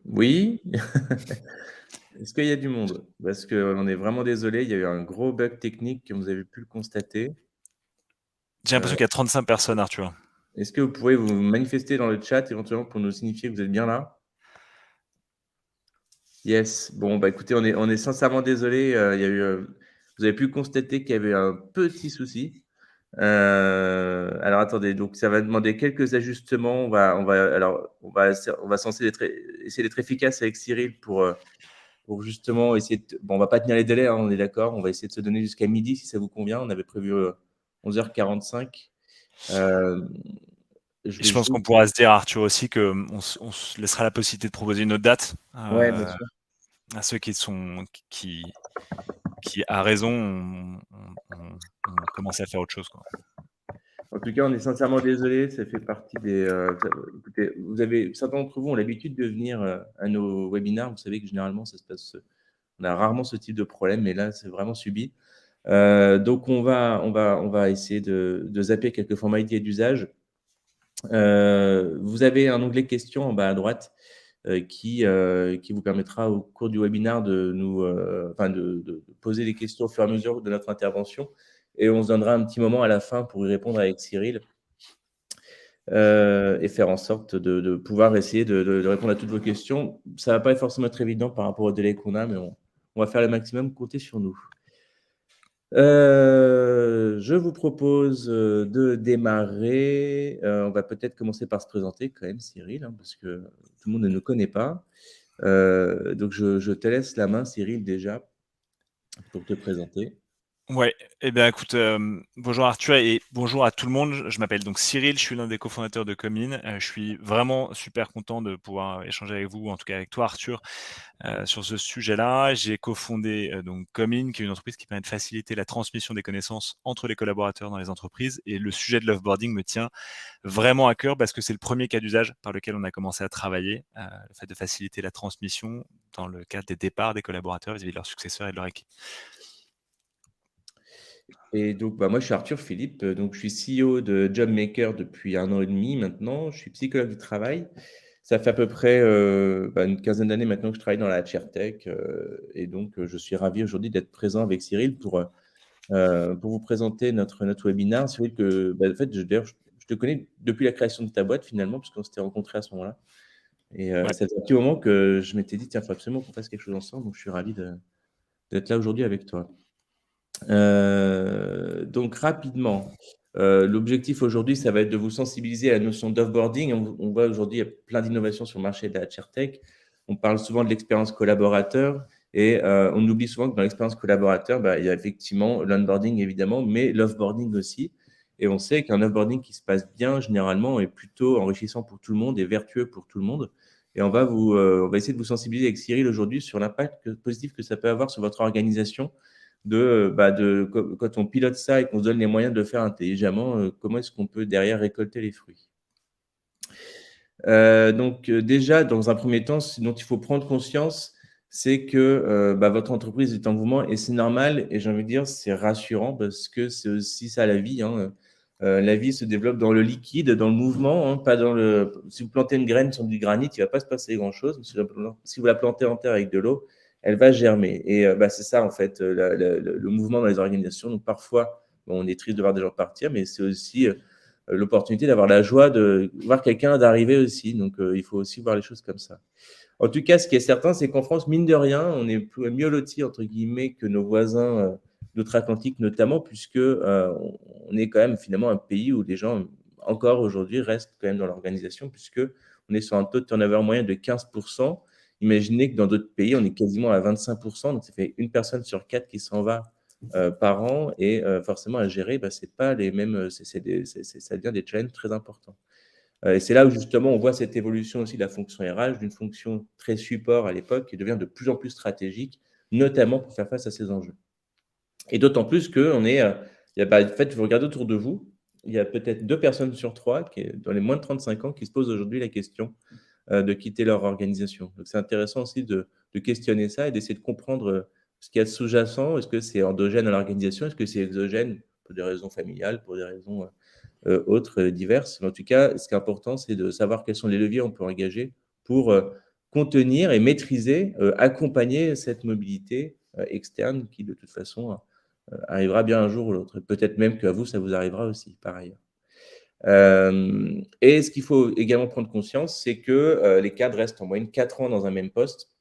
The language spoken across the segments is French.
Oui. Est-ce qu'il y a du monde? Parce qu'on est vraiment désolé, il y a eu un gros bug technique comme vous avez pu le constater. J'ai Heu, l'impression qu'il y a 35 personnes, Arthur. Est-ce que vous pouvez vous manifester dans le chat éventuellement pour nous signifier que vous êtes bien là? Yes. Bon, bah, écoutez, on est sincèrement désolé, il y a eu, vous avez pu constater qu'il y avait un petit souci. Alors attendez, donc ça va demander quelques ajustements. On va censé essayer d'être efficace avec Cyril pour justement essayer de bon, on va pas tenir les délais, hein, on est d'accord. On va essayer de se donner jusqu'à midi si ça vous convient. On avait prévu, 11h45. Hem, je Et vais je pense juste qu'on pourra se dire, Arthur, aussi que, on se laissera la possibilité de proposer une autre date, ouais, bien sûr. à ceux qui à raison, ont commencé à faire autre chose, quoi. En tout cas, on est sincèrement désolé, ça fait partie des, écoutez, certains d'entre vous ont l'habitude de venir, à nos webinaires. Vous savez que généralement ça se passe, on a rarement ce type de problème, mais là, c'est vraiment subi. Donc on va essayer de zapper quelques formalités d'usage. Vous avez un onglet questions en bas à droite, qui vous permettra au cours du webinaire de nous, enfin de poser des questions au fur et à mesure de notre intervention et on se donnera un petit moment à la fin pour y répondre avec Cyril, et faire en sorte de pouvoir essayer de répondre à toutes vos questions. Ça va pas être forcément être évident par rapport au délai qu'on a, mais on va faire le maximum, comptez sur nous. Je vous propose, de démarrer. On va peut-être commencer par se présenter quand même, Cyril, hein, parce que tout le monde ne nous connaît pas. Donc je te laisse la main, Cyril, déjà, pour te présenter. Ouais, eh bien, écoute, bonjour Arthur et bonjour à tout le monde. Je m'appelle donc Cyril, je suis l'un des cofondateurs de Comin. Je suis vraiment super content de pouvoir échanger avec vous, en tout cas avec toi Arthur, sur ce sujet-là. J'ai cofondé, donc Comin, qui est une entreprise qui permet de faciliter la transmission des connaissances entre les collaborateurs dans les entreprises et le sujet de l'offboarding me tient vraiment à cœur parce que c'est le premier cas d'usage par lequel on a commencé à travailler, le fait de faciliter la transmission dans le cadre des départs des collaborateurs vis-à-vis de leurs successeurs et de leur équipe. Et donc, bah, moi, je suis Arthur Philippe, donc je suis CEO de Jobmaker depuis 1 an et demi maintenant. Je suis psychologue du travail. Ça fait à peu près, bah, une quinzaine d'années maintenant que je travaille dans la tech, et donc, je suis ravi aujourd'hui d'être présent avec Cyril pour vous présenter notre webinaire. Cyril, que, bah, en fait, d'ailleurs, je te connais depuis la création de ta boîte finalement, puisqu'on s'était rencontrés à ce moment-là. Et Ouais. ça fait un petit moment que je m'étais dit: «Tiens, il faut absolument qu'on fasse quelque chose ensemble», donc je suis ravi d'être là aujourd'hui avec toi. Donc rapidement, l'objectif aujourd'hui, ça va être de vous sensibiliser à la notion d'offboarding. On voit aujourd'hui, il y a plein d'innovations sur le marché de la tech. On parle souvent de l'expérience collaborateur et on oublie souvent que dans l'expérience collaborateur, bah, il y a effectivement l'onboarding évidemment, mais l'offboarding aussi. Et on sait qu'un offboarding qui se passe bien, généralement, est plutôt enrichissant pour tout le monde et vertueux pour tout le monde. Et on va essayer de vous sensibiliser avec Cyril aujourd'hui sur l'impact positif que ça peut avoir sur votre organisation quand on pilote ça et qu'on se donne les moyens de le faire intelligemment, comment est-ce qu'on peut derrière récolter les fruits? Déjà, dans un premier temps, ce dont il faut prendre conscience, c'est que, bah, votre entreprise est en mouvement et c'est normal et j'ai envie de dire, c'est rassurant parce que c'est aussi ça la vie, hein. La vie se développe dans le liquide, dans le mouvement, hein, pas dans le si vous plantez une graine sur du granit, il va pas se passer grand-chose. Si vous la plantez en terre avec de l'eau, elle va germer et bah, c'est ça en fait, la le mouvement dans les organisations. Donc parfois, bon, on est triste de voir des gens partir, mais c'est aussi, l'opportunité d'avoir la joie de voir quelqu'un d'arriver aussi. Donc, il faut aussi voir les choses comme ça. En tout cas, ce qui est certain, c'est qu'en France, mine de rien, on est mieux lotis, entre guillemets, que nos voisins d'outre-Atlantique, notamment, puisque on est quand même finalement un pays où les gens, encore aujourd'hui, restent quand même dans l'organisation, puisque on est sur un taux de turnover moyen de 15%. Imaginez que dans d'autres pays, on est quasiment à 25%, donc ça fait une personne sur quatre qui s'en va par an et forcément à gérer, bah, c'est pas les mêmes, ça devient des challenges très importants. Et c'est là où justement on voit cette évolution aussi de la fonction RH, d'une fonction très support à l'époque qui devient de plus en plus stratégique, notamment pour faire face à ces enjeux. Et d'autant plus qu'on est, il y a, bah, en fait, vous regardez autour de vous, il y a peut-être 2 personnes sur 3 qui est dans les moins de 35 ans qui se posent aujourd'hui la question, de quitter leur organisation. Donc c'est intéressant aussi de questionner ça et d'essayer de comprendre, ce qu'il y a de sous-jacent. Est-ce que c'est endogène à l'organisation? Est-ce que c'est exogène pour des raisons familiales, pour des raisons, autres, diverses? Mais en tout cas, ce qui est important, c'est de savoir quels sont les leviers on peut engager pour contenir et maîtriser, accompagner cette mobilité externe qui, de toute façon, arrivera bien un jour ou l'autre. Peut-être même qu'à vous, ça vous arrivera aussi, par ailleurs. Et ce qu'il faut également prendre conscience, c'est que les cadres restent en moyenne 4 ans dans un même poste,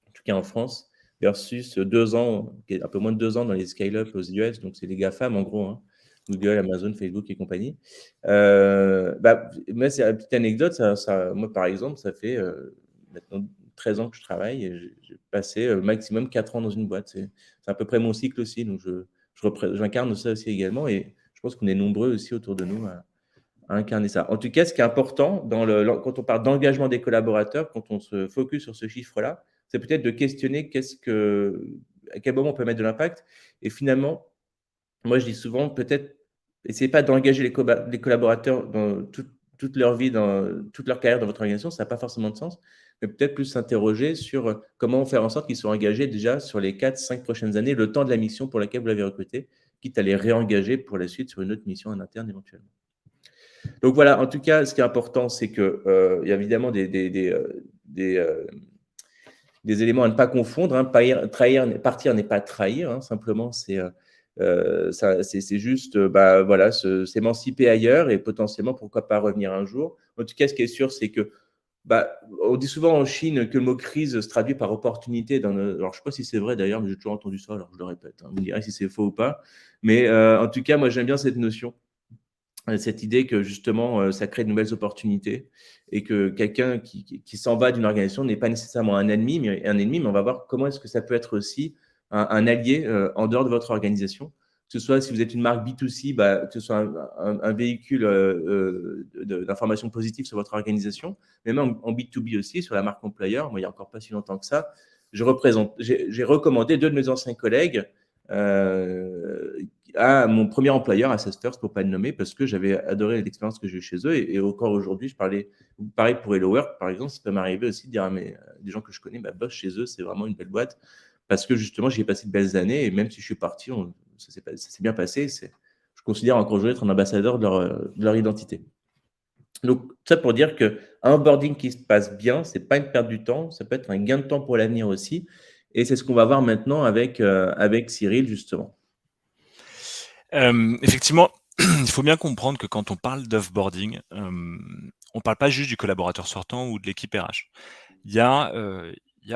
en tout cas en France, versus 2 ans, un peu moins de 2 ans dans les scale-up aux US, donc c'est les GAFAM en gros, hein, Google, Amazon, Facebook et compagnie. Moi, c'est une petite anecdote, moi par exemple, ça fait maintenant 13 ans que je travaille et j'ai passé maximum 4 ans dans une boîte. C'est à peu près mon cycle aussi, donc j'incarne ça aussi également et je pense qu'on est nombreux aussi autour de nous à incarner ça. En tout cas, ce qui est important quand on parle d'engagement des collaborateurs, quand on se focus sur ce chiffre-là, c'est peut-être de questionner à quel moment on peut mettre de l'impact. Et finalement, moi, je dis souvent, peut-être, essayez pas d'engager les collaborateurs dans toute leur vie, dans toute leur carrière dans votre organisation, ça n'a pas forcément de sens, mais peut-être plus s'interroger sur comment faire en sorte qu'ils soient engagés déjà sur les 4-5 prochaines années, le temps de la mission pour laquelle vous l'avez recruté, quitte à les réengager pour la suite sur une autre mission en interne éventuellement. Donc voilà, en tout cas, ce qui est important, c'est qu'il y a évidemment des éléments à ne pas confondre. Hein. Partir n'est pas trahir, hein, simplement, c'est juste voilà, s'émanciper ailleurs et potentiellement, pourquoi pas revenir un jour. En tout cas, ce qui est sûr, c'est que on dit souvent en Chine que le mot crise se traduit par opportunité. Alors, je ne sais pas si c'est vrai d'ailleurs, mais j'ai toujours entendu ça, alors je le répète. Hein. Vous me direz si c'est faux ou pas. Mais en tout cas, moi, j'aime bien cette notion. Cette idée que justement, ça crée de nouvelles opportunités et que quelqu'un qui s'en va d'une organisation n'est pas nécessairement un ennemi, mais on va voir comment est-ce que ça peut être aussi un allié en dehors de votre organisation. Que ce soit si vous êtes une marque B2C, que ce soit un véhicule d'information positive sur votre organisation, mais même en B2B aussi, sur la marque employeur. Moi, il n'y a encore pas si longtemps que ça, j'ai recommandé 2 de mes anciens collègues à mon premier employeur, à Salesforce, pour ne pas le nommer, parce que j'avais adoré l'expérience que j'ai eue chez eux. Et encore aujourd'hui, pareil pour Hello Work, par exemple, ça peut m'arriver aussi de dire à des gens que je connais, boss chez eux, c'est vraiment une belle boîte, parce que justement, j'y ai passé de belles années, et même si je suis parti, ça s'est bien passé. Je considère encore aujourd'hui être un ambassadeur de leur identité. Donc, ça pour dire qu'un onboarding qui se passe bien, ce n'est pas une perte du temps, ça peut être un gain de temps pour l'avenir aussi. Et c'est ce qu'on va voir maintenant avec Cyril, justement. Effectivement, il faut bien comprendre que quand on parle d'offboarding, on ne parle pas juste du collaborateur sortant ou de l'équipe RH. Il y a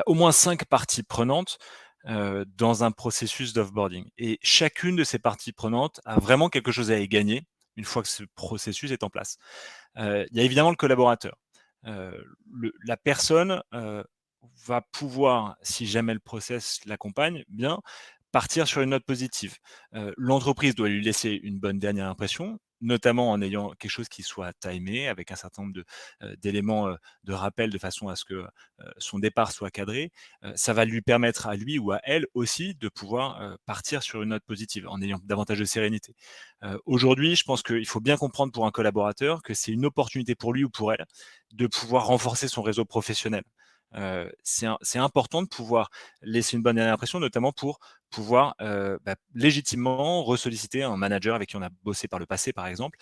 au moins 5 parties prenantes dans un processus d'offboarding. Et chacune de ces parties prenantes a vraiment quelque chose à y gagner une fois que ce processus est en place. Il y a évidemment le collaborateur. La personne va pouvoir, si jamais le process l'accompagne, bien partir sur une note positive. L'entreprise doit lui laisser une bonne dernière impression, notamment en ayant quelque chose qui soit timé, avec un certain nombre d'éléments de rappel de façon à ce que son départ soit cadré. Ça va lui permettre à lui ou à elle aussi de pouvoir partir sur une note positive en ayant davantage de sérénité. Aujourd'hui, je pense qu'il faut bien comprendre pour un collaborateur que c'est une opportunité pour lui ou pour elle de pouvoir renforcer son réseau professionnel. C'est important de pouvoir laisser une bonne dernière impression, notamment pour pouvoir légitimement ressolliciter un manager avec qui on a bossé par le passé, par exemple,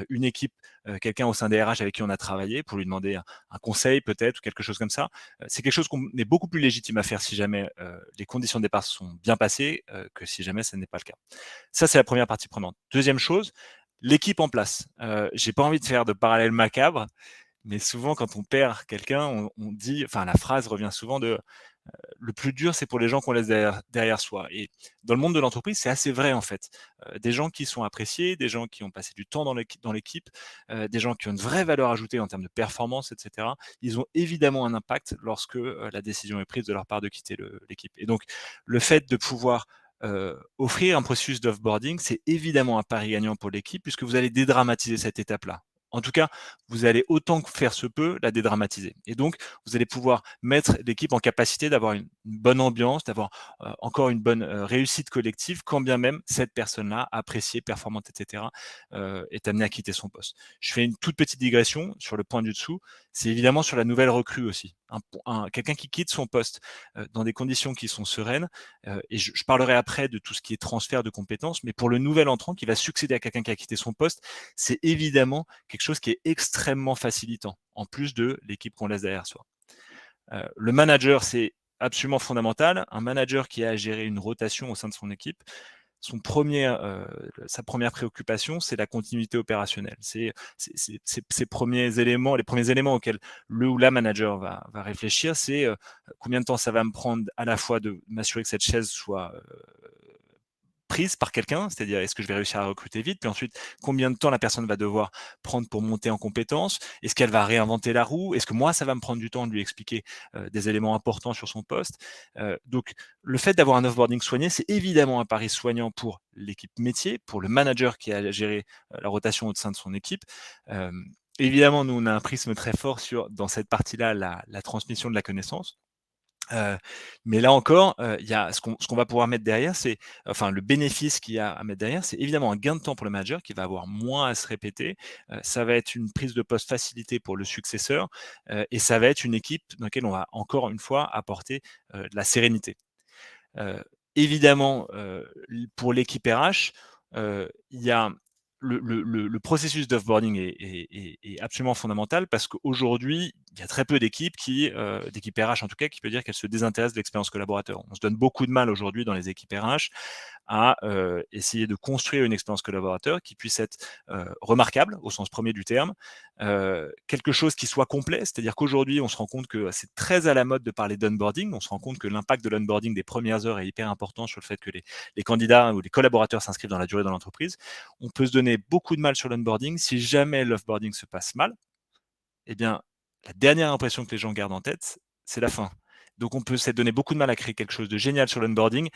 une équipe, quelqu'un au sein des RH avec qui on a travaillé pour lui demander un conseil peut-être ou quelque chose comme ça. C'est quelque chose qu'on est beaucoup plus légitime à faire si jamais les conditions de départ sont bien passées que si jamais ce n'est pas le cas. Ça, c'est la première partie prenante. Deuxième chose, l'équipe en place. J'ai pas envie de faire de parallèle macabre, mais souvent, quand on perd quelqu'un, on dit, enfin, la phrase revient souvent de le plus dur, c'est pour les gens qu'on laisse derrière soi. Et dans le monde de l'entreprise, c'est assez vrai en fait. Des gens qui sont appréciés, des gens qui ont passé du temps dans l'équipe, des gens qui ont une vraie valeur ajoutée en termes de performance, etc. Ils ont évidemment un impact lorsque la décision est prise de leur part de quitter l'équipe. Et donc, le fait de pouvoir offrir un processus d'offboarding, c'est évidemment un pari gagnant pour l'équipe puisque vous allez dédramatiser cette étape-là. En tout cas, vous allez autant que faire se peut la dédramatiser. Et donc, vous allez pouvoir mettre l'équipe en capacité d'avoir une bonne ambiance, d'avoir encore une bonne réussite collective, quand bien même cette personne-là, appréciée, performante, etc., est amenée à quitter son poste. Je fais une toute petite digression sur le point du dessous. C'est évidemment sur la nouvelle recrue aussi. Quelqu'un qui quitte son poste dans des conditions qui sont sereines, et je parlerai après de tout ce qui est transfert de compétences, mais pour le nouvel entrant qui va succéder à quelqu'un qui a quitté son poste, c'est évidemment quelque chose qui est extrêmement facilitant, en plus de l'équipe qu'on laisse derrière soi. Le manager, c'est absolument fondamental. Un manager qui a à gérer une rotation au sein de son équipe, sa première préoccupation, c'est la continuité opérationnelle. C'est ces premiers éléments, les premiers éléments auxquels le ou la manager va réfléchir, c'est combien de temps ça va me prendre à la fois de m'assurer que cette chaise soit prise par quelqu'un, c'est-à-dire est-ce que je vais réussir à recruter vite, puis ensuite combien de temps la personne va devoir prendre pour monter en compétences, est-ce qu'elle va réinventer la roue, est-ce que moi ça va me prendre du temps de lui expliquer des éléments importants sur son poste. Donc le fait d'avoir un offboarding soigné, c'est évidemment un pari soignant pour l'équipe métier, pour le manager qui a géré la rotation au sein de son équipe. Évidemment, nous on a un prisme très fort dans cette partie-là, la transmission de la connaissance. Mais là encore, il y a ce qu'on va pouvoir mettre derrière, le bénéfice qu'il y a à mettre derrière, c'est évidemment un gain de temps pour le manager qui va avoir moins à se répéter. Ça va être une prise de poste facilitée pour le successeur, et ça va être une équipe dans laquelle on va encore une fois apporter de la sérénité. Évidemment, pour l'équipe RH, il y a le processus d'offboarding est absolument fondamental parce qu'aujourd'hui, il y a très peu d'équipes d'équipes RH en tout cas, qui peut dire qu'elles se désintéressent de l'expérience collaborateur. On se donne beaucoup de mal aujourd'hui dans les équipes RH à essayer de construire une expérience collaborateur qui puisse être remarquable au sens premier du terme, quelque chose qui soit complet, c'est-à-dire qu'aujourd'hui on se rend compte que c'est très à la mode de parler d'onboarding, on se rend compte que l'impact de l'onboarding des premières heures est hyper important sur le fait que les candidats ou les collaborateurs s'inscrivent dans la durée dans l'entreprise. On peut se donner beaucoup de mal sur l'onboarding. Si jamais l'offboarding se passe mal, eh bien la dernière impression que les gens gardent en tête, c'est la fin. Donc on peut se donner beaucoup de mal à créer quelque chose de génial sur l'onboarding.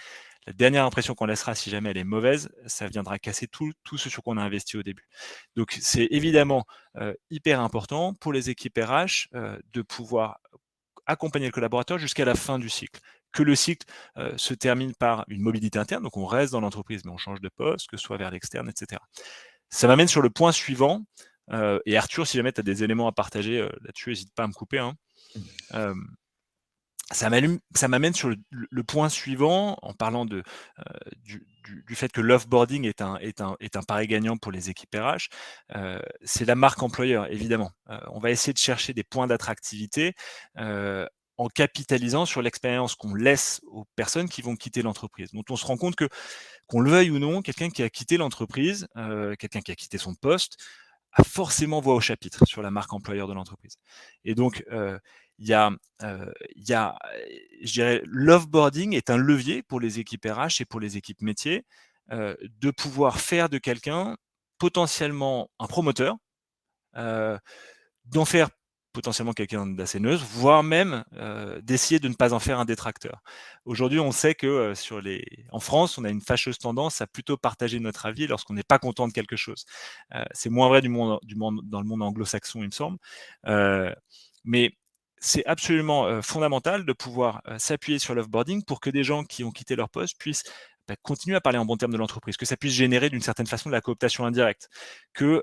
La dernière impression qu'on laissera, si jamais elle est mauvaise, ça viendra casser tout ce sur quoi on a investi au début. Donc c'est évidemment hyper important pour les équipes RH de pouvoir accompagner le collaborateur jusqu'à la fin du cycle. Que le cycle se termine par une mobilité interne, donc on reste dans l'entreprise mais on change de poste, que ce soit vers l'externe, etc. Ça m'amène sur le point suivant, et Arthur, si jamais tu as des éléments à partager là-dessus, n'hésite pas à me couper. Ça m'amène sur le point suivant en parlant du fait que l'offboarding est un pari gagnant pour les équipes RH. C'est la marque employeur, évidemment. On va essayer de chercher des points d'attractivité en capitalisant sur l'expérience qu'on laisse aux personnes qui vont quitter l'entreprise. Donc on se rend compte que, qu'on le veuille ou non, quelqu'un qui a quitté l'entreprise, quelqu'un qui a quitté son poste, a forcément voix au chapitre sur la marque employeur de l'entreprise. Et donc, il y a, je dirais, l'offboarding est un levier pour les équipes RH et pour les équipes métiers de pouvoir faire de quelqu'un potentiellement un promoteur, d'en faire potentiellement quelqu'un d'assez neutre, voire même d'essayer de ne pas en faire un détracteur. Aujourd'hui, on sait que en France, on a une fâcheuse tendance à plutôt partager notre avis lorsqu'on n'est pas content de quelque chose. C'est moins vrai dans le monde anglo-saxon, il me semble. Mais c'est absolument fondamental de pouvoir s'appuyer sur l'offboarding pour que des gens qui ont quitté leur poste puissent continuer à parler en bon terme de l'entreprise, que ça puisse générer d'une certaine façon de la cooptation indirecte, que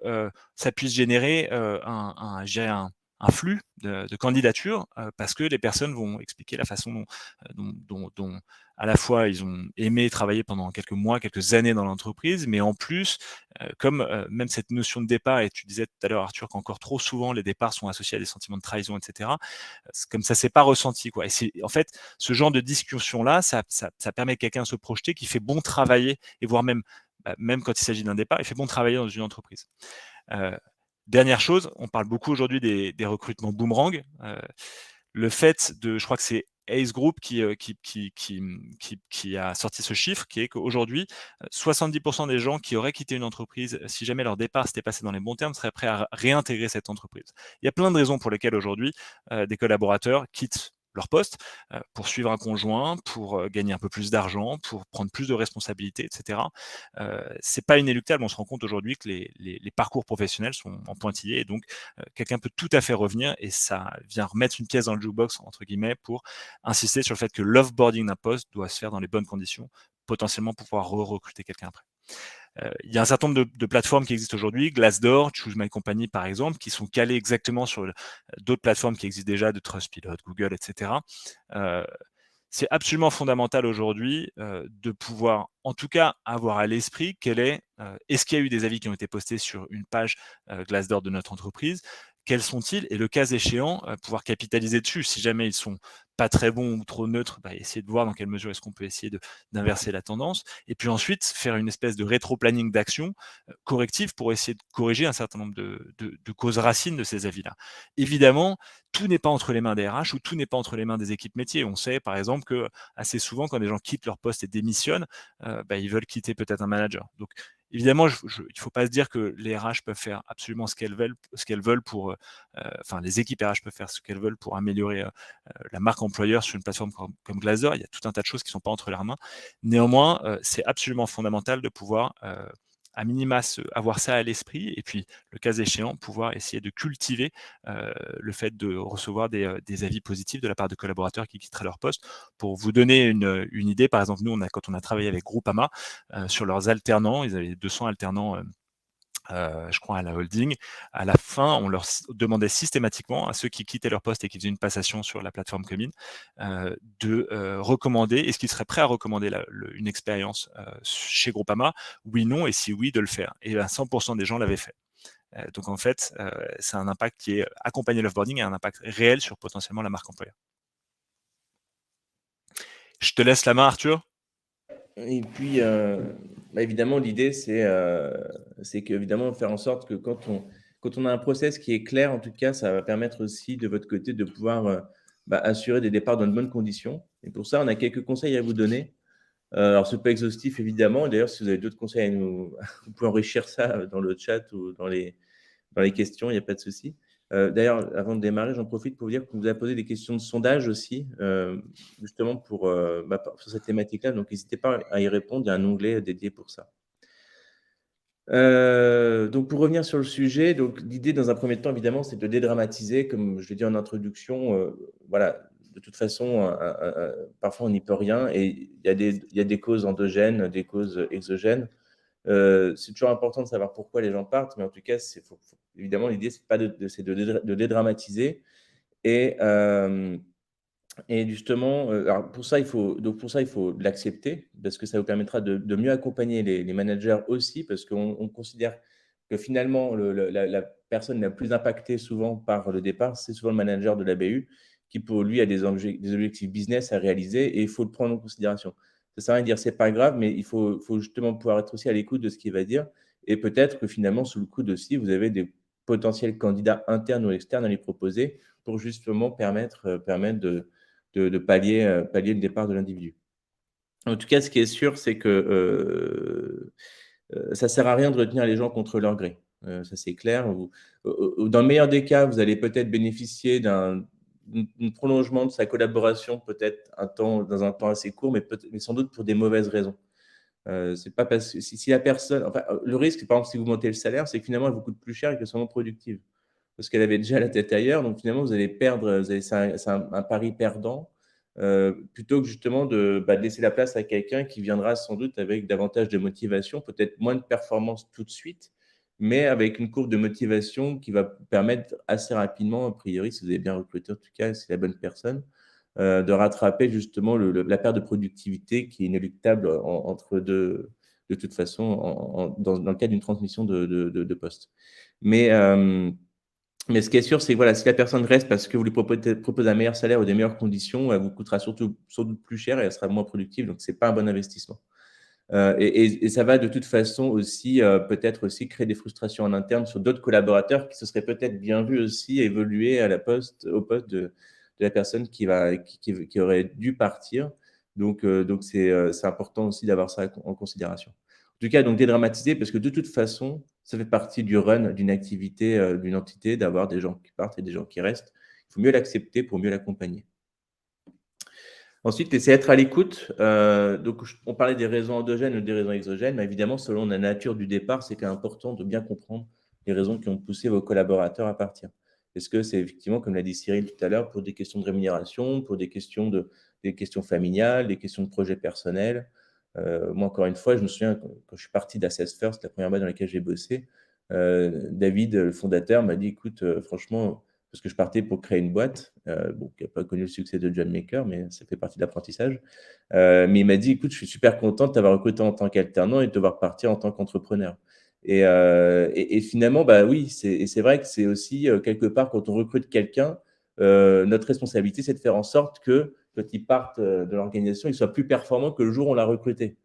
ça puisse générer un flux de candidatures parce que les personnes vont expliquer la façon dont à la fois ils ont aimé travailler pendant quelques mois, quelques années dans l'entreprise, mais en plus, comme même cette notion de départ, et tu disais tout à l'heure Arthur qu'encore trop souvent les départs sont associés à des sentiments de trahison, etc. Comme ça, c'est pas ressenti, quoi. Et c'est en fait ce genre de discussion-là, ça permet à quelqu'un de se projeter qui fait bon travailler, et voire même quand il s'agit d'un départ, il fait bon travailler dans une entreprise. Dernière chose, on parle beaucoup aujourd'hui des recrutements boomerang. Le fait je crois que c'est Ace Group qui a sorti ce chiffre, qui est qu'aujourd'hui, 70% des gens qui auraient quitté une entreprise, si jamais leur départ s'était passé dans les bons termes, seraient prêts à réintégrer cette entreprise. Il y a plein de raisons pour lesquelles aujourd'hui, des collaborateurs quittent leur poste pour suivre un conjoint, pour gagner un peu plus d'argent, pour prendre plus de responsabilités, etc. C'est pas inéluctable. On se rend compte aujourd'hui que les parcours professionnels sont en pointillés, et donc quelqu'un peut tout à fait revenir, et ça vient remettre une pièce dans le jukebox entre guillemets pour insister sur le fait que l'offboarding d'un poste doit se faire dans les bonnes conditions, potentiellement pour pouvoir recruter quelqu'un après. Il y a un certain nombre de plateformes qui existent aujourd'hui, Glassdoor, Choose My Company par exemple, qui sont calées exactement sur d'autres plateformes qui existent déjà, de Trustpilot, Google, etc. C'est absolument fondamental aujourd'hui de pouvoir, en tout cas, avoir à l'esprit est-ce qu'il y a eu des avis qui ont été postés sur une page Glassdoor de notre entreprise, quels sont-ils, et le cas échéant, pouvoir capitaliser dessus. Si jamais ils sont pas très bons ou trop neutres, essayer de voir dans quelle mesure est-ce qu'on peut essayer d'inverser la tendance, et puis ensuite faire une espèce de rétro-planning d'action corrective pour essayer de corriger un certain nombre de causes racines de ces avis-là. Évidemment, tout n'est pas entre les mains des RH ou tout n'est pas entre les mains des équipes métiers. On sait par exemple que assez souvent, quand des gens quittent leur poste et démissionnent, ils veulent quitter peut-être un manager. Donc évidemment, il ne faut pas se dire que les RH peuvent faire absolument ce qu'elles veulent pour, les équipes RH peuvent faire ce qu'elles veulent pour améliorer la marque employeur sur une plateforme comme Glassdoor. Il y a tout un tas de choses qui ne sont pas entre leurs mains. Néanmoins, c'est absolument fondamental de pouvoir à minima avoir ça à l'esprit, et puis le cas échéant pouvoir essayer de cultiver le fait de recevoir des avis positifs de la part de collaborateurs qui quitteraient leur poste. Pour vous donner une idée, par exemple, nous, quand on a travaillé avec Groupama sur leurs alternants, ils avaient 200 alternants je crois à la holding, à la fin, on leur demandait systématiquement à ceux qui quittaient leur poste et qui faisaient une passation sur la plateforme Commune de recommander, est-ce qu'ils seraient prêts à recommander une expérience chez Groupama, oui, non, et si oui, de le faire. Et 100% des gens l'avaient fait. Donc en fait, c'est un impact qui est accompagné l'offboarding et un impact réel sur potentiellement la marque employeur. Je te laisse la main, Arthur. Et puis, évidemment, l'idée, c'est qu'évidemment, faire en sorte que quand on a un process qui est clair, en tout cas, ça va permettre aussi de votre côté de pouvoir assurer des départs dans de bonnes conditions. Et pour ça, on a quelques conseils à vous donner. Alors, ce n'est pas exhaustif, évidemment. D'ailleurs, si vous avez d'autres conseils à nous, vous pouvez enrichir ça dans le chat ou dans les questions, il n'y a pas de souci. D'ailleurs, avant de démarrer, j'en profite pour vous dire qu'on vous a posé des questions de sondage aussi, justement sur cette thématique-là. Donc, n'hésitez pas à y répondre. Il y a un onglet dédié pour ça. Donc, pour revenir sur le sujet, l'idée, dans un premier temps, évidemment, c'est de dédramatiser, comme je l'ai dit en introduction. Voilà, de toute façon, parfois, on n'y peut rien. Et il y a des causes endogènes, des causes exogènes. C'est toujours important de savoir pourquoi les gens partent, mais en tout cas, évidemment, l'idée, c'est de dédramatiser. Et justement, alors pour ça, il faut l'accepter, parce que ça vous permettra de mieux accompagner les managers aussi, parce qu'on considère que finalement, la personne la plus impactée souvent par le départ, c'est souvent le manager de la BU, qui pour lui a des objectifs business à réaliser, et il faut le prendre en considération. Ça ne sert à rien de dire c'est pas grave, mais il faut justement pouvoir être aussi à l'écoute de ce qu'il va dire, et peut-être que finalement, sous le coude aussi, vous avez des potentiels candidats internes ou externes à lui proposer pour justement permettre de pallier le départ de l'individu. En tout cas, ce qui est sûr, c'est que ça ne sert à rien de retenir les gens contre leur gré. Ça, c'est clair. Dans le meilleur des cas, vous allez peut-être bénéficier d'un prolongement de sa collaboration, peut-être dans un temps assez court, mais sans doute pour des mauvaises raisons. C'est pas parce que si la personne, enfin, le risque, par exemple, si vous montez le salaire, c'est que finalement, elle vous coûte plus cher et qu'elle soit moins productive, parce qu'elle avait déjà la tête ailleurs. Donc finalement, vous allez perdre. C'est un pari perdant, plutôt que justement de laisser la place à quelqu'un qui viendra sans doute avec davantage de motivation, peut-être moins de performance tout de suite, mais avec une courbe de motivation qui va permettre assez rapidement, a priori, si vous avez bien recruté, en tout cas, c'est la bonne personne, de rattraper justement la perte de productivité qui est inéluctable entre deux, de toute façon, dans le cadre d'une transmission de poste. Mais ce qui est sûr, c'est que voilà, si la personne reste parce que vous lui proposez un meilleur salaire ou des meilleures conditions, elle vous coûtera surtout sans doute plus cher et elle sera moins productive. Donc, ce n'est pas un bon investissement. Et ça va de toute façon aussi peut-être aussi créer des frustrations en interne sur d'autres collaborateurs qui se seraient peut-être bien vus aussi évoluer au poste de la personne qui aurait dû partir. Donc c'est important aussi d'avoir ça en considération. En tout cas, donc dédramatiser, parce que de toute façon, ça fait partie du run d'une activité, d'une entité, d'avoir des gens qui partent et des gens qui restent. Il faut mieux l'accepter pour mieux l'accompagner. Ensuite, c'est être à l'écoute. Donc, on parlait des raisons endogènes ou des raisons exogènes, mais évidemment, selon la nature du départ, c'est quand même important de bien comprendre les raisons qui ont poussé vos collaborateurs à partir. Est-ce que c'est effectivement, comme l'a dit Cyril tout à l'heure, pour des questions de rémunération, pour des questions familiales, des questions de projets personnels? Moi, encore une fois, je me souviens quand je suis parti d'Assess First, la première boîte dans laquelle j'ai bossé, David, le fondateur, m'a dit, écoute, franchement, parce que je partais pour créer une boîte, qui n'a pas connu le succès de John Maker, mais ça fait partie de l'apprentissage. Mais il m'a dit, écoute, je suis super content de t'avoir recruté en tant qu'alternant et de te voir partir en tant qu'entrepreneur. Et finalement, bah oui, c'est vrai que c'est aussi quelque part quand on recrute quelqu'un, notre responsabilité, c'est de faire en sorte que quand il parte de l'organisation, il soit plus performant que le jour où on l'a recruté.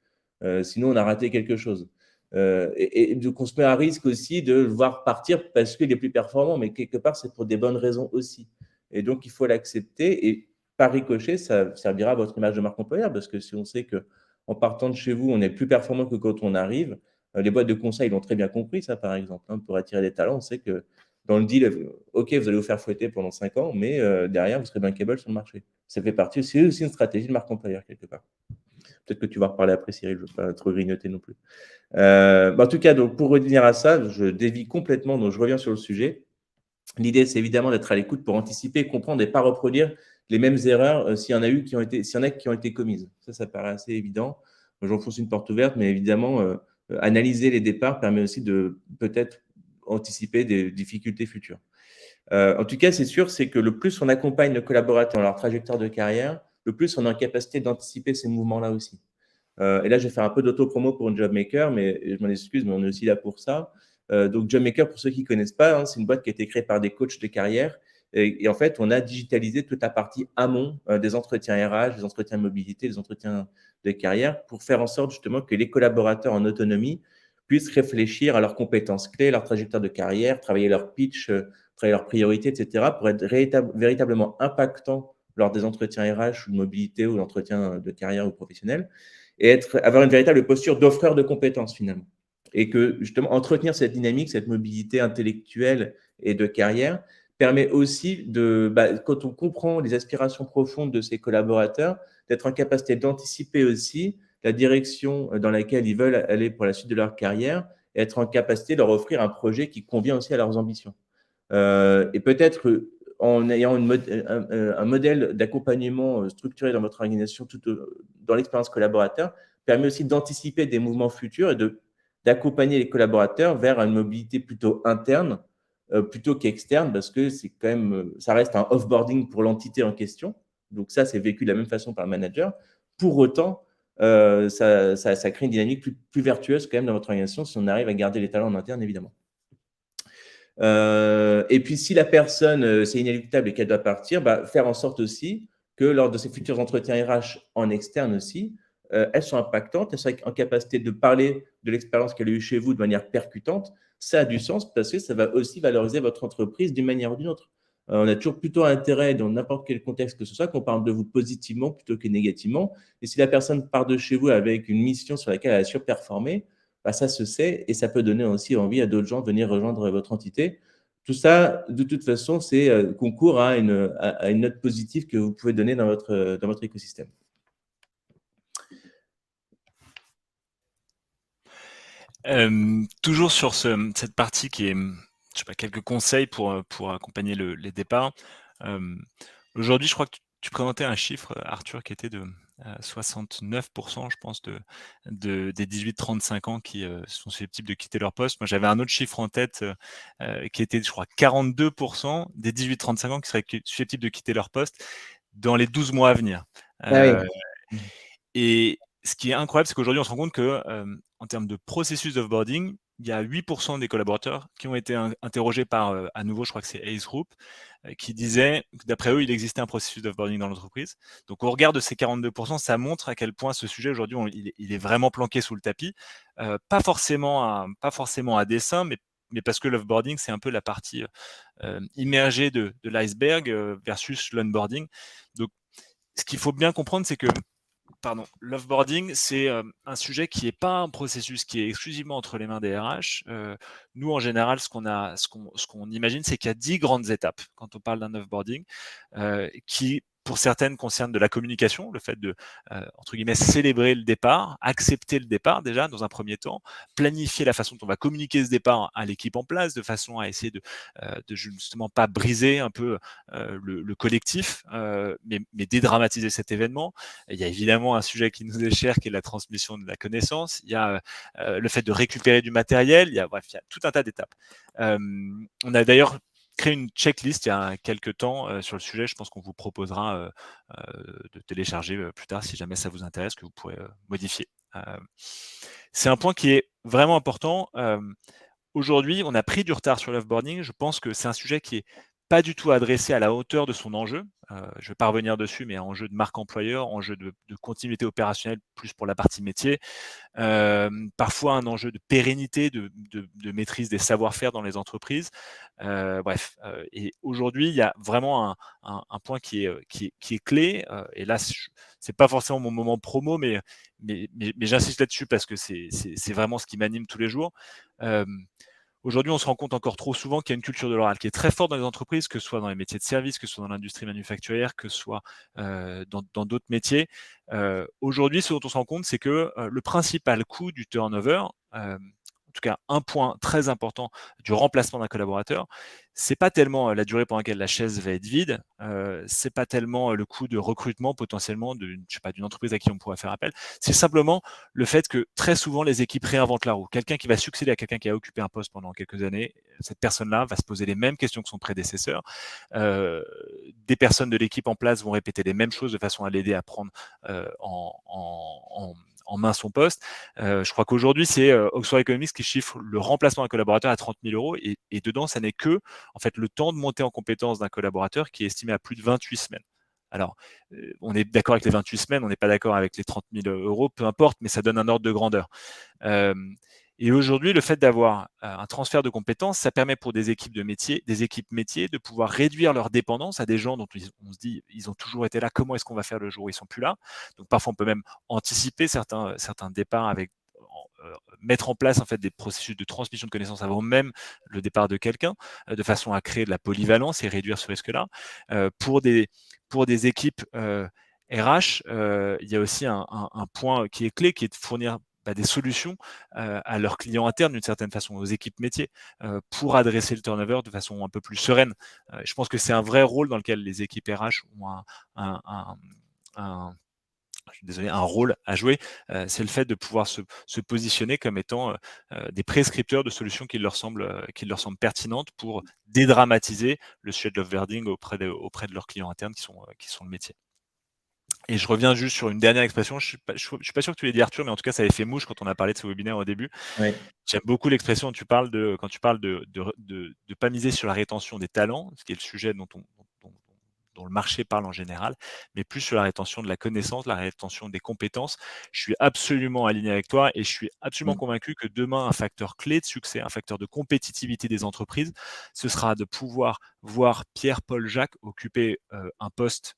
Sinon, on a raté quelque chose. Et donc, on se met à risque aussi de le voir partir parce qu'il est plus performant, mais quelque part, c'est pour des bonnes raisons aussi. Et donc, il faut l'accepter. Et par ricochet, ça servira à votre image de marque employeur, parce que si on sait que en partant de chez vous, on est plus performant que quand on arrive, les boîtes de conseil l'ont très bien compris, ça, par exemple. Hein, pour attirer des talents, on sait que dans le deal, OK, vous allez vous faire fouetter pendant 5 ans, mais derrière, vous serez bankable sur le marché. Ça fait partie, c'est aussi une stratégie de marque employeur, quelque part. Peut-être que tu vas reparler après, Cyril, je ne veux pas trop grignoter non plus. En tout cas, donc, pour revenir à ça, je dévie complètement, donc je reviens sur le sujet. L'idée, c'est évidemment d'être à l'écoute pour anticiper, comprendre et ne pas reproduire les mêmes erreurs s'il y en a qui ont été commises. Ça paraît assez évident. J'enfonce une porte ouverte, mais évidemment, analyser les départs permet aussi de peut-être anticiper des difficultés futures. En tout cas, c'est sûr, c'est que le plus on accompagne nos collaborateurs dans leur trajectoire de carrière, le plus on est en capacité d'anticiper ces mouvements-là aussi. Et là, je vais faire un peu d'auto-promo pour une JobMaker, mais je m'en excuse, mais on est aussi là pour ça. Donc, JobMaker, pour ceux qui ne connaissent pas, hein, c'est une boîte qui a été créée par des coachs de carrière. Et en fait, on a digitalisé toute la partie amont des entretiens RH, des entretiens mobilité, des entretiens de carrière pour faire en sorte justement que les collaborateurs en autonomie puissent réfléchir à leurs compétences clés, leur trajectoire de carrière, travailler leur pitch, travailler leurs priorités, etc., pour être véritablement impactant lors des entretiens RH ou de mobilité ou d'entretien de carrière ou professionnel et avoir une véritable posture d'offreur de compétences finalement. Et que justement, entretenir cette dynamique, cette mobilité intellectuelle et de carrière permet aussi quand on comprend les aspirations profondes de ses collaborateurs, d'être en capacité d'anticiper aussi la direction dans laquelle ils veulent aller pour la suite de leur carrière et être en capacité de leur offrir un projet qui convient aussi à leurs ambitions. Et peut-être en ayant un modèle d'accompagnement structuré dans votre organisation dans l'expérience collaborateur, permet aussi d'anticiper des mouvements futurs et d'accompagner les collaborateurs vers une mobilité plutôt interne plutôt qu'externe, parce que c'est quand même, ça reste un offboarding pour l'entité en question. Donc ça, c'est vécu de la même façon par le manager. Pour autant, ça crée une dynamique plus vertueuse quand même dans votre organisation si on arrive à garder les talents en interne, évidemment. Et puis, si la personne, c'est inéluctable et qu'elle doit partir, faire en sorte aussi que lors de ses futurs entretiens RH en externe aussi, elles sont impactantes, elles sont en capacité de parler de l'expérience qu'elle a eue chez vous de manière percutante. Ça a du sens parce que ça va aussi valoriser votre entreprise d'une manière ou d'une autre. On a toujours plutôt intérêt, dans n'importe quel contexte que ce soit, qu'on parle de vous positivement plutôt que négativement. Et si la personne part de chez vous avec une mission sur laquelle elle a surperformé, ça se sait et ça peut donner aussi envie à d'autres gens de venir rejoindre votre entité. Tout ça, de toute façon, c'est concourt à une note positive que vous pouvez donner dans votre écosystème. Toujours sur cette partie qui est, je sais pas, quelques conseils pour accompagner les départs. Aujourd'hui, je crois que tu présentais un chiffre, Arthur, qui était de 69%, je pense, des 18-35 ans qui sont susceptibles de quitter leur poste. Moi, j'avais un autre chiffre en tête qui était, je crois, 42% des 18-35 ans qui seraient susceptibles de quitter leur poste dans les 12 mois à venir. Et ce qui est incroyable, c'est qu'aujourd'hui, on se rend compte que, en termes de processus d'offboarding, il y a 8% des collaborateurs qui ont été interrogés par, à nouveau, je crois que c'est Ace Group, qui disaient que d'après eux, il existait un processus d'offboarding dans l'entreprise. Donc, au regard de ces 42%, ça montre à quel point ce sujet, aujourd'hui, il est vraiment planqué sous le tapis. Pas forcément à dessein, mais parce que l'offboarding, c'est un peu la partie immergée de l'iceberg versus l'onboarding. Donc, ce qu'il faut bien comprendre, c'est que l'offboarding, c'est un sujet qui n'est pas un processus qui est exclusivement entre les mains des RH. Nous, en général, ce qu'on imagine, c'est qu'il y a 10 grandes étapes quand on parle d'un offboarding, qui, pour certaines, concernent de la communication, le fait de, entre guillemets, célébrer le départ, accepter le départ déjà dans un premier temps, planifier la façon dont on va communiquer ce départ à l'équipe en place, de façon à essayer de justement pas briser un peu le collectif, mais dédramatiser cet événement. Il y a évidemment un sujet qui nous est cher, qui est la transmission de la connaissance. Il y a le fait de récupérer du matériel. Il y a tout un tas d'étapes. On a d'ailleurs créé une checklist il y a quelques temps sur le sujet. Je pense qu'on vous proposera de télécharger plus tard si jamais ça vous intéresse, que vous pourrez modifier C'est un point qui est vraiment important. Aujourd'hui, on a pris du retard sur l'offboarding. Je pense que c'est un sujet qui est pas du tout adressé à la hauteur de son enjeu. Je vais pas revenir dessus, mais enjeu de marque employeur, enjeu de continuité opérationnelle plus pour la partie métier. Parfois un enjeu de pérennité, de maîtrise des savoir-faire dans les entreprises. Bref, et aujourd'hui, il y a vraiment un point qui est clé, et là, c'est pas forcément mon moment promo, mais j'insiste là-dessus parce que c'est vraiment ce qui m'anime tous les jours. Aujourd'hui, on se rend compte encore trop souvent qu'il y a une culture de l'oral qui est très forte dans les entreprises, que ce soit dans les métiers de service, que ce soit dans l'industrie manufacturière, que ce soit dans d'autres métiers. Aujourd'hui, ce dont on se rend compte, c'est que le principal coût du turnover, en tout cas un point très important du remplacement d'un collaborateur, c'est pas tellement la durée pendant laquelle la chaise va être vide, c'est pas tellement le coût de recrutement potentiellement je sais pas, d'une entreprise à qui on pourrait faire appel, c'est simplement le fait que très souvent les équipes réinventent la roue. Quelqu'un qui va succéder à quelqu'un qui a occupé un poste pendant quelques années, cette personne-là va se poser les mêmes questions que son prédécesseur. Des personnes de l'équipe en place vont répéter les mêmes choses de façon à l'aider à prendre en main son poste. Je crois qu'aujourd'hui, c'est Oxford Economics qui chiffre le remplacement d'un collaborateur à 30 000 euros, et dedans, ça n'est que en fait, le temps de monter en compétence d'un collaborateur qui est estimé à plus de 28 semaines. Alors, on est d'accord avec les 28 semaines, on n'est pas d'accord avec les 30 000 euros, peu importe, mais ça donne un ordre de grandeur. Et aujourd'hui, le fait d'avoir un transfert de compétences, ça permet pour des équipes métiers de pouvoir réduire leur dépendance à des gens dont on se dit ils ont toujours été là, comment est-ce qu'on va faire le jour où ils sont plus là. Donc parfois on peut même anticiper certains départs avec mettre en place en fait des processus de transmission de connaissances avant même le départ de quelqu'un, de façon à créer de la polyvalence et réduire ce risque-là. Pour des équipes RH, il y a aussi un point qui est clé, qui est de fournir des solutions à leurs clients internes d'une certaine façon, aux équipes métiers, pour adresser le turnover de façon un peu plus sereine. Je pense que c'est un vrai rôle dans lequel les équipes RH ont je suis désolé, un rôle à jouer. C'est le fait de pouvoir se positionner comme étant des prescripteurs de solutions qui leur semblent pertinentes pour dédramatiser le sujet de l'offboarding auprès de leurs clients internes qui sont le métier. Et je reviens juste sur une dernière expression. Je suis pas sûr que tu l'aies dit, Arthur, mais en tout cas, ça avait fait mouche quand on a parlé de ce webinaire au début. Ouais. J'aime beaucoup l'expression quand tu parles de pas miser sur la rétention des talents, ce qui est le sujet dont le marché parle en général, mais plus sur la rétention de la connaissance, la rétention des compétences. Je suis absolument aligné avec toi et je suis absolument Mmh. convaincu que demain, un facteur clé de succès, un facteur de compétitivité des entreprises, ce sera de pouvoir voir Pierre-Paul Jacques occuper un poste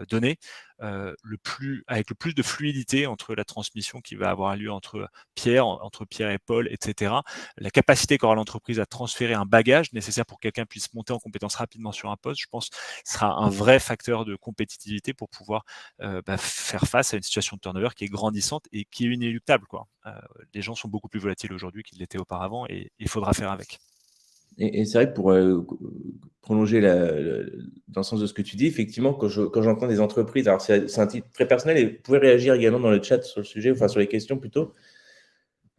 donné avec le plus de fluidité entre la transmission qui va avoir lieu entre Pierre et Paul, etc. La capacité qu'aura l'entreprise à transférer un bagage nécessaire pour que quelqu'un puisse monter en compétence rapidement sur un poste, je pense, sera un vrai facteur de compétitivité pour pouvoir faire face à une situation de turnover qui est grandissante et qui est inéluctable, quoi. Les gens sont beaucoup plus volatiles aujourd'hui qu'ils l'étaient auparavant et il faudra faire avec. Et c'est vrai que pour prolonger dans le sens de ce que tu dis, effectivement, quand j'entends des entreprises, alors c'est un titre très personnel et vous pouvez réagir également dans le chat sur le sujet, enfin sur les questions plutôt.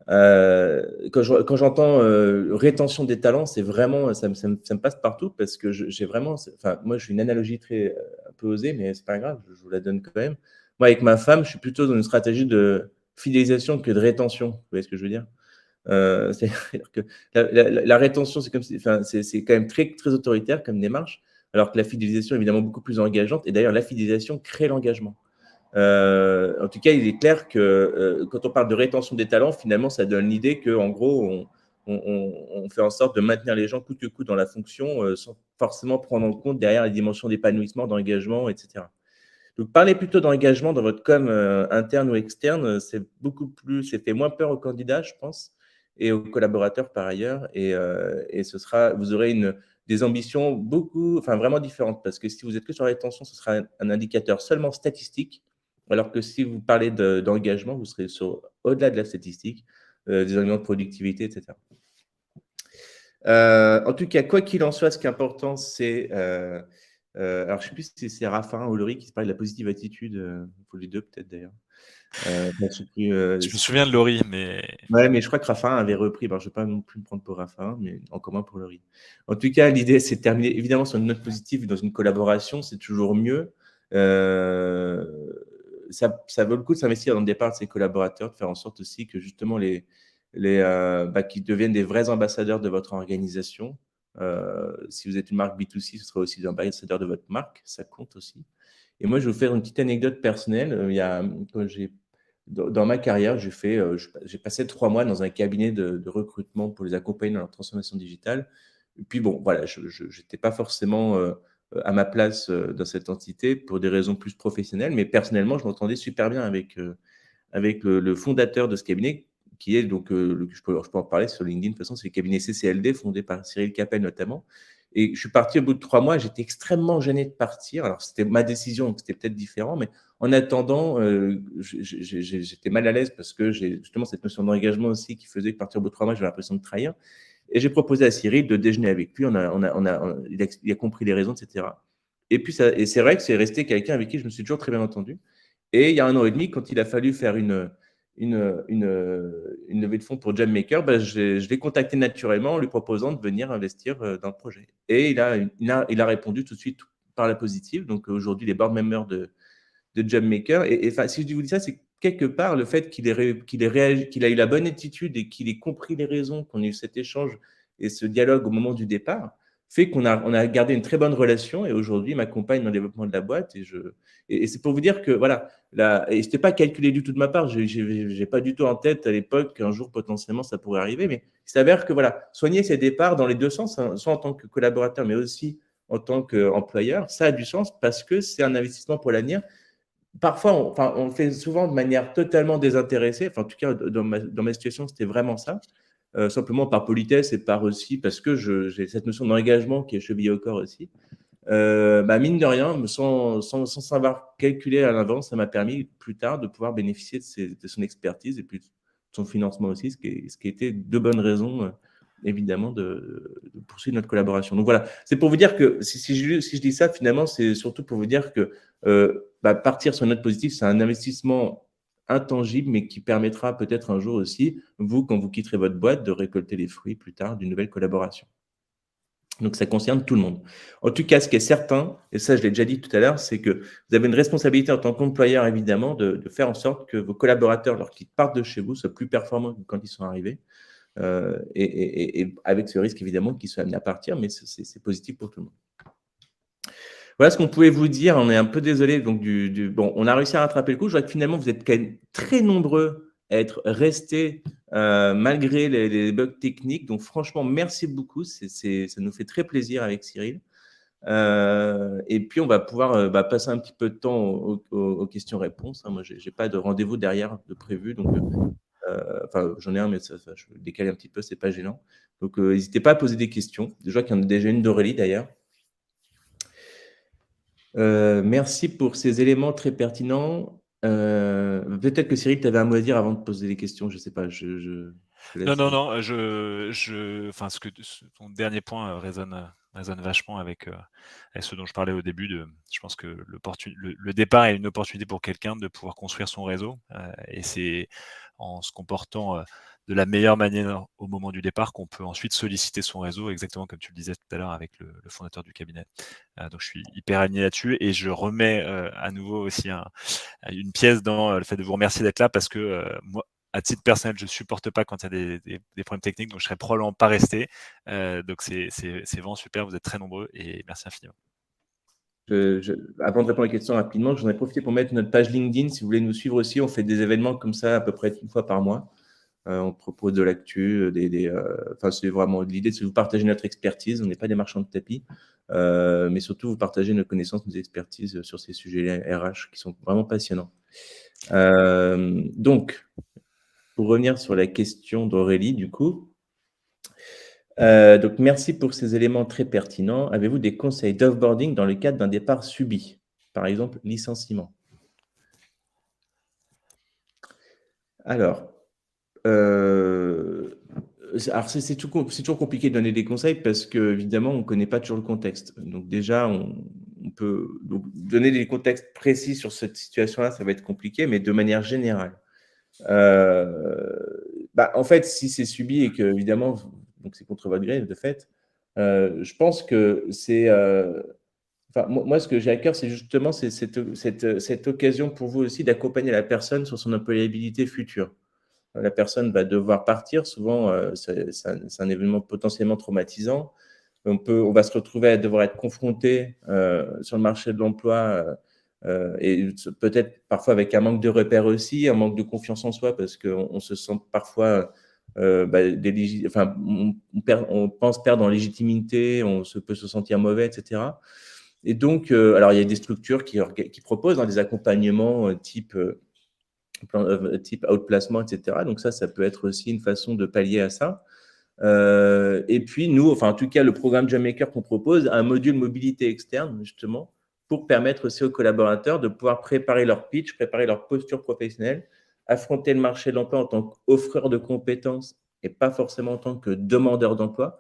Quand j'entends rétention des talents, c'est vraiment, ça me passe partout parce que j'ai vraiment, enfin, moi, je suis une analogie très un peu osée, mais c'est pas grave, je vous la donne quand même. Moi, avec ma femme, je suis plutôt dans une stratégie de fidélisation que de rétention. Vous voyez ce que je veux dire? C'est-à-dire que la rétention, c'est comme si, enfin, c'est quand même très, très autoritaire comme démarche, alors que la fidélisation est évidemment beaucoup plus engageante. Et d'ailleurs, la fidélisation crée l'engagement. En tout cas, il est clair que quand on parle de rétention des talents, finalement, ça donne l'idée qu'en gros, on fait en sorte de maintenir les gens coûte que coûte dans la fonction sans forcément prendre en compte derrière les dimensions d'épanouissement, d'engagement, etc. Donc, parlez plutôt d'engagement dans votre com interne ou externe, c'est fait moins peur aux candidats, je pense, et aux collaborateurs par ailleurs. Et vous aurez des ambitions enfin vraiment différentes, parce que si vous êtes que sur la rétention, ce sera un indicateur seulement statistique, alors que si vous parlez d'engagement, vous serez au-delà de la statistique, des éléments de productivité, etc. En tout cas, quoi qu'il en soit, ce qui est important, c'est alors, je ne sais plus si c'est Raffarin ou Laurie qui se parlait de la positive attitude, pour les deux peut-être d'ailleurs. Je ne sais plus. Je me souviens de Laurie, mais Ouais, mais je crois que Raffarin avait repris. Alors, je ne vais pas non plus me prendre pour Raffarin, mais encore moins pour Laurie. En tout cas, l'idée, c'est de terminer évidemment sur une note positive dans une collaboration, c'est toujours mieux. ça vaut le coup de s'investir dans le départ de ses collaborateurs, de faire en sorte aussi que justement qu'ils deviennent des vrais ambassadeurs de votre organisation. Si vous êtes une marque B2C, ce sera aussi des ambassadeurs de votre marque, ça compte aussi. Et moi, je vais vous faire une petite anecdote personnelle. Dans ma carrière, j'ai passé 3 mois dans un cabinet de recrutement pour les accompagner dans leur transformation digitale. Et puis bon, voilà, je n'étais pas forcément à ma place dans cette entité pour des raisons plus professionnelles, mais personnellement, je m'entendais super bien avec le fondateur de ce cabinet, qui est donc, je peux en parler sur LinkedIn, de toute façon, c'est le cabinet CCLD, fondé par Cyril Capel notamment. Et je suis parti au bout de 3 mois, j'étais extrêmement gêné de partir. Alors, c'était ma décision, donc c'était peut-être différent, mais en attendant, j'étais mal à l'aise parce que j'ai justement cette notion d'engagement aussi qui faisait que partir au bout de 3 mois, j'avais l'impression de trahir. Et j'ai proposé à Cyril de déjeuner avec lui. Il a compris les raisons, etc. Et puis, c'est vrai que c'est resté quelqu'un avec qui je me suis toujours très bien entendu. Et il y a 1 an et demi, quand il a fallu faire une levée de fonds pour Jammaker, je l'ai contacté naturellement en lui proposant de venir investir dans le projet. Et il a répondu tout de suite par la positive. Donc aujourd'hui, il est board member de Jammaker. Et si je vous dis ça, c'est quelque part le fait qu'il a eu la bonne attitude et qu'il ait compris les raisons, qu'on ait eu cet échange et ce dialogue au moment du départ, fait qu'on a gardé une très bonne relation. Et aujourd'hui, il m'accompagne dans le développement de la boîte. Et c'est pour vous dire que voilà, et ce n'était pas calculé du tout de ma part. Je n'ai pas du tout en tête à l'époque qu'un jour potentiellement ça pourrait arriver. Mais il s'avère que voilà, soigner ses départs dans les deux sens, hein, soit en tant que collaborateur, mais aussi en tant qu'employeur, ça a du sens parce que c'est un investissement pour l'avenir. Parfois, on le fait souvent de manière totalement désintéressée. Enfin, en tout cas, dans ma situation, c'était vraiment ça. Simplement par politesse et par aussi parce que j'ai cette notion d'engagement qui est chevillée au corps aussi. Mine de rien, sans savoir calculer à l'avance, ça m'a permis plus tard de pouvoir bénéficier de son expertise et puis de son financement aussi, ce qui était de bonnes raisons, évidemment, de poursuivre notre collaboration. Donc voilà, c'est pour vous dire que si je dis ça, finalement, c'est surtout pour vous dire que partir sur une note positive, c'est un investissement intangible, mais qui permettra peut-être un jour aussi, vous, quand vous quitterez votre boîte, de récolter les fruits plus tard d'une nouvelle collaboration. Donc, ça concerne tout le monde. En tout cas, ce qui est certain, et ça, je l'ai déjà dit tout à l'heure, c'est que vous avez une responsabilité en tant qu'employeur, évidemment, de faire en sorte que vos collaborateurs, lorsqu'ils partent de chez vous, soient plus performants que quand ils sont arrivés. Et avec ce risque, évidemment, qu'ils soient amenés à partir, mais c'est positif pour tout le monde. Voilà ce qu'on pouvait vous dire. On est un peu désolé. Donc, bon, on a réussi à rattraper le coup. Je vois que finalement, vous êtes quand même très nombreux à être restés malgré les bugs techniques. Donc, franchement, merci beaucoup. Ça nous fait très plaisir avec Cyril. Et puis, on va pouvoir passer un petit peu de temps aux questions-réponses. Moi, je n'ai pas de rendez-vous derrière de prévu. Donc, j'en ai un, mais je vais décaler un petit peu. Ce n'est pas gênant. Donc, n'hésitez pas à poser des questions. Je vois qu'il y en a déjà une d'Aurélie, d'ailleurs. Merci pour ces éléments très pertinents. Peut-être que Cyril, tu avais un mot à dire avant de poser les questions. Je ne sais pas. Je te laisse. Non. Enfin, ton dernier point résonne vachement avec ce dont je parlais au début. Je pense que le départ est une opportunité pour quelqu'un de pouvoir construire son réseau. Et c'est en se comportant de la meilleure manière au moment du départ qu'on peut ensuite solliciter son réseau, exactement comme tu le disais tout à l'heure avec le fondateur du cabinet. Donc, je suis hyper aligné là-dessus. Et je remets à nouveau aussi une pièce dans le fait de vous remercier d'être là parce que moi, à titre personnel, je supporte pas quand il y a des problèmes techniques, donc je serais probablement pas resté. Donc c'est vraiment super, vous êtes très nombreux et merci infiniment. Avant de répondre à la question rapidement, j'en ai profité pour mettre notre page LinkedIn. Si vous voulez nous suivre aussi, on fait des événements comme ça à peu près une fois par mois. On propose de l'actu, c'est vraiment l'idée, c'est de vous partager notre expertise. On n'est pas des marchands de tapis, mais surtout vous partager nos connaissances, nos expertises sur ces sujets RH qui sont vraiment passionnants. Donc, pour revenir sur la question d'Aurélie, du coup, donc merci pour ces éléments très pertinents. Avez-vous des conseils d'offboarding dans le cadre d'un départ subi, par exemple licenciement? Alors, c'est toujours compliqué de donner des conseils parce qu'évidemment, on ne connaît pas toujours le contexte. Donc déjà, on peut donner des contextes précis sur cette situation-là, ça va être compliqué, mais de manière générale. En fait, si c'est subi et que, évidemment, donc c'est contre votre gré, de fait, je pense que c'est enfin, moi, ce que j'ai à cœur, c'est justement cette occasion pour vous aussi d'accompagner la personne sur son employabilité future. La personne va devoir partir. Souvent, c'est un événement potentiellement traumatisant. On va se retrouver à devoir être confronté sur le marché de l'emploi et peut-être parfois avec un manque de repères aussi, un manque de confiance en soi parce qu'on se sent parfois enfin, on pense perdre en légitimité, peut se sentir mauvais, etc. Et donc, alors il y a des structures qui proposent des accompagnements type outplacement, etc. Donc ça peut être aussi une façon de pallier à ça. Et puis nous, enfin en tout cas le programme Jammaker qu'on propose, a un module mobilité externe justement pour permettre aussi aux collaborateurs de pouvoir préparer leur pitch, préparer leur posture professionnelle, affronter le marché de l'emploi en tant qu'offreur de compétences et pas forcément en tant que demandeur d'emploi.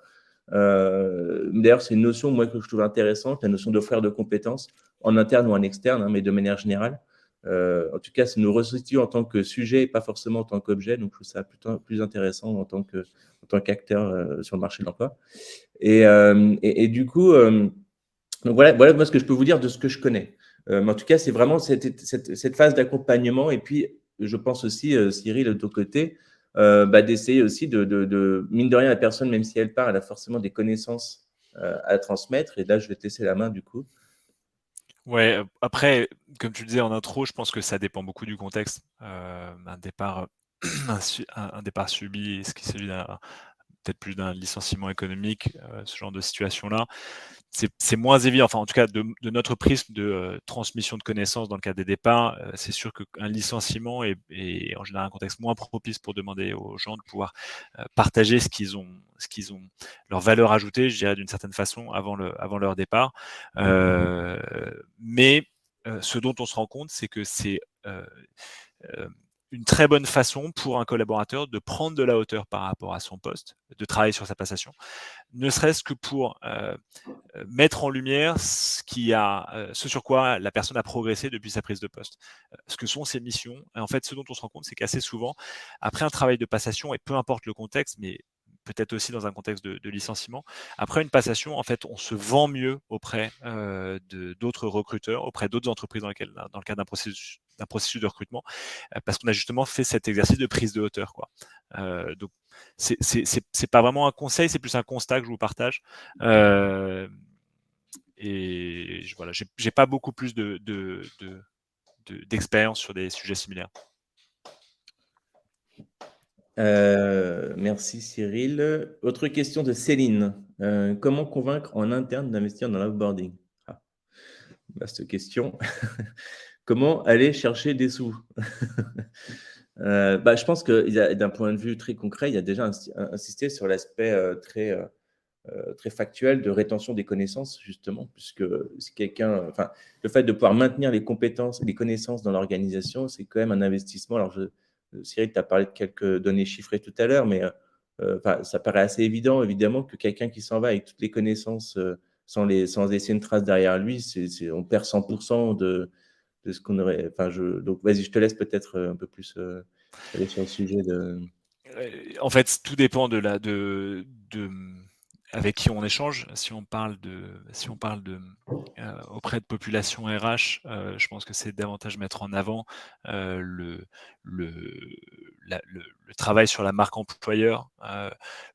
D'ailleurs, c'est une notion moi que je trouve intéressante, la notion d'offreur de compétences en interne ou en externe, mais de manière générale. En tout cas, ça nous resitue en tant que sujet et pas forcément en tant qu'objet. Donc, je trouve ça plutôt plus intéressant en tant qu'acteur sur le marché de l'emploi. Et du coup, donc voilà moi ce que je peux vous dire de ce que je connais. Mais en tout cas, c'est vraiment cette phase d'accompagnement. Et puis, je pense aussi, Cyril, de ton côté, d'essayer aussi mine de rien, la personne, même si elle part, elle a forcément des connaissances à transmettre. Et là, je vais te laisser la main du coup. Ouais, après, comme tu le disais en intro, je pense que ça dépend beaucoup du contexte. Un départ, un départ subi, est-ce qu'il s'agit peut-être plus d'un licenciement économique, ce genre de situation-là, c'est moins évident. Enfin, en tout cas, de notre prisme de transmission de connaissances dans le cadre des départs, c'est sûr qu'un licenciement est en général un contexte moins propice pour demander aux gens de pouvoir partager ce qu'ils ont, leur valeur ajoutée, je dirais d'une certaine façon, avant leur départ. Mais ce dont on se rend compte, c'est que c'est une très bonne façon pour un collaborateur de prendre de la hauteur par rapport à son poste, de travailler sur sa passation, ne serait-ce que pour mettre en lumière ce sur quoi la personne a progressé depuis sa prise de poste, ce que sont ses missions. Et en fait, ce dont on se rend compte, c'est qu'assez souvent, après un travail de passation, et peu importe le contexte, mais peut-être aussi dans un contexte de licenciement, après une passation, en fait, on se vend mieux auprès d'autres recruteurs, auprès d'autres entreprises dans le cadre d'un processus de recrutement, parce qu'on a justement fait cet exercice de prise de hauteur, quoi. Donc, c'est pas vraiment un conseil, c'est plus un constat que je vous partage. Et voilà, j'ai pas beaucoup plus d'expérience sur des sujets similaires. Merci Cyril. Autre question de Céline. Comment convaincre en interne d'investir dans l'offboarding? Ah, vaste question. Comment aller chercher des sous? Je pense que d'un point de vue très concret, il y a déjà insisté sur l'aspect très factuel de rétention des connaissances, justement, puisque si enfin, le fait de pouvoir maintenir les compétences et les connaissances dans l'organisation, c'est quand même un investissement. Alors, Cyril, tu as parlé de quelques données chiffrées tout à l'heure, mais enfin, ça paraît assez évident, évidemment, que quelqu'un qui s'en va avec toutes les connaissances sans laisser une trace derrière lui, on perd 100% de ce qu'on aurait. Enfin, donc, vas-y, je te laisse peut-être un peu plus aller sur le sujet de. En fait, tout dépend avec qui on échange. Si on parle auprès de population RH, je pense que c'est davantage mettre en avant le, le, le travail sur la marque employeur,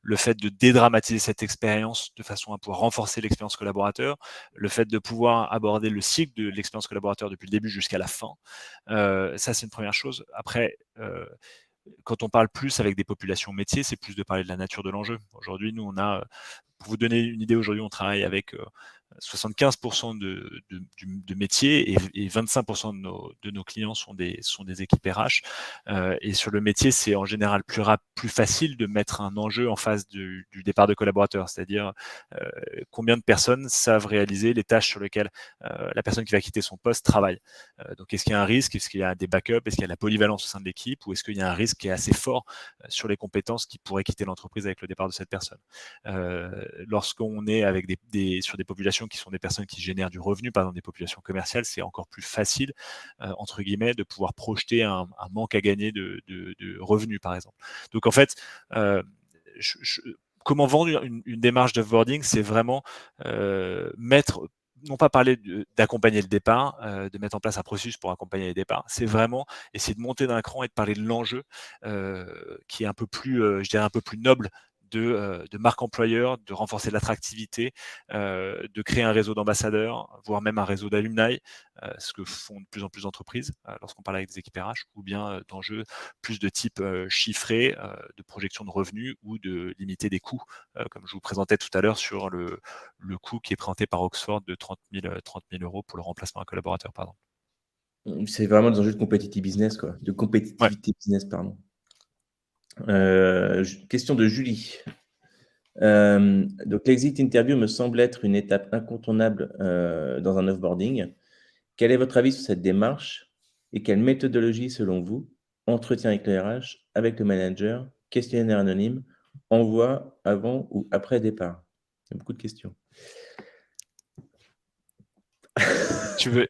le fait de dédramatiser cette expérience de façon à pouvoir renforcer l'expérience collaborateur, le fait de pouvoir aborder le cycle de l'expérience collaborateur depuis le début jusqu'à la fin. Ça, c'est une première chose. Après, quand on parle plus avec des populations métiers, c'est plus de parler de la nature de l'enjeu. Aujourd'hui, nous, pour vous donner une idée, aujourd'hui, on travaille avec 75% de métiers et 25% de nos clients sont des équipes RH. Et sur le métier, c'est en général plus facile de mettre un enjeu en face du départ de collaborateurs, c'est-à-dire combien de personnes savent réaliser les tâches sur lesquelles la personne qui va quitter son poste travaille. Donc, est-ce qu'il y a un risque? Est-ce qu'il y a des backups? Est-ce qu'il y a la polyvalence au sein de l'équipe? Ou est-ce qu'il y a un risque qui est assez fort sur les compétences qui pourraient quitter l'entreprise avec le départ de cette personne? Lorsqu'on est sur des populations qui sont des personnes qui génèrent du revenu, par exemple des populations commerciales, c'est encore plus facile, entre guillemets, de pouvoir projeter un manque à gagner de revenus, par exemple. Donc, en fait, comment vendre une démarche d'offboarding, c'est vraiment mettre non pas parler d'accompagner le départ, de mettre en place un processus pour accompagner les départs, c'est vraiment essayer de monter d'un cran et de parler de l'enjeu qui est un peu plus, je dirais un peu plus noble de marque employeur, de renforcer l'attractivité, de créer un réseau d'ambassadeurs, voire même un réseau d'alumni, ce que font de plus en plus d'entreprises lorsqu'on parle avec des équipes RH, ou bien d'enjeux plus de type chiffré, de projection de revenus ou de limiter des coûts, comme je vous présentais tout à l'heure sur le coût qui est présenté par Oxford de 30 000 € pour le remplacement d'un collaborateur, pardon. C'est vraiment des enjeux de competitive business, quoi, de Ouais. compétitivité business, pardon. Question de Julie. Donc l'exit interview me semble être une étape incontournable dans un offboarding. Quel est votre avis sur cette démarche et quelle méthodologie selon vous? Entretien avec le RH, avec le manager, questionnaire anonyme, envoi avant ou après départ? Il y a beaucoup de questions. Tu veux,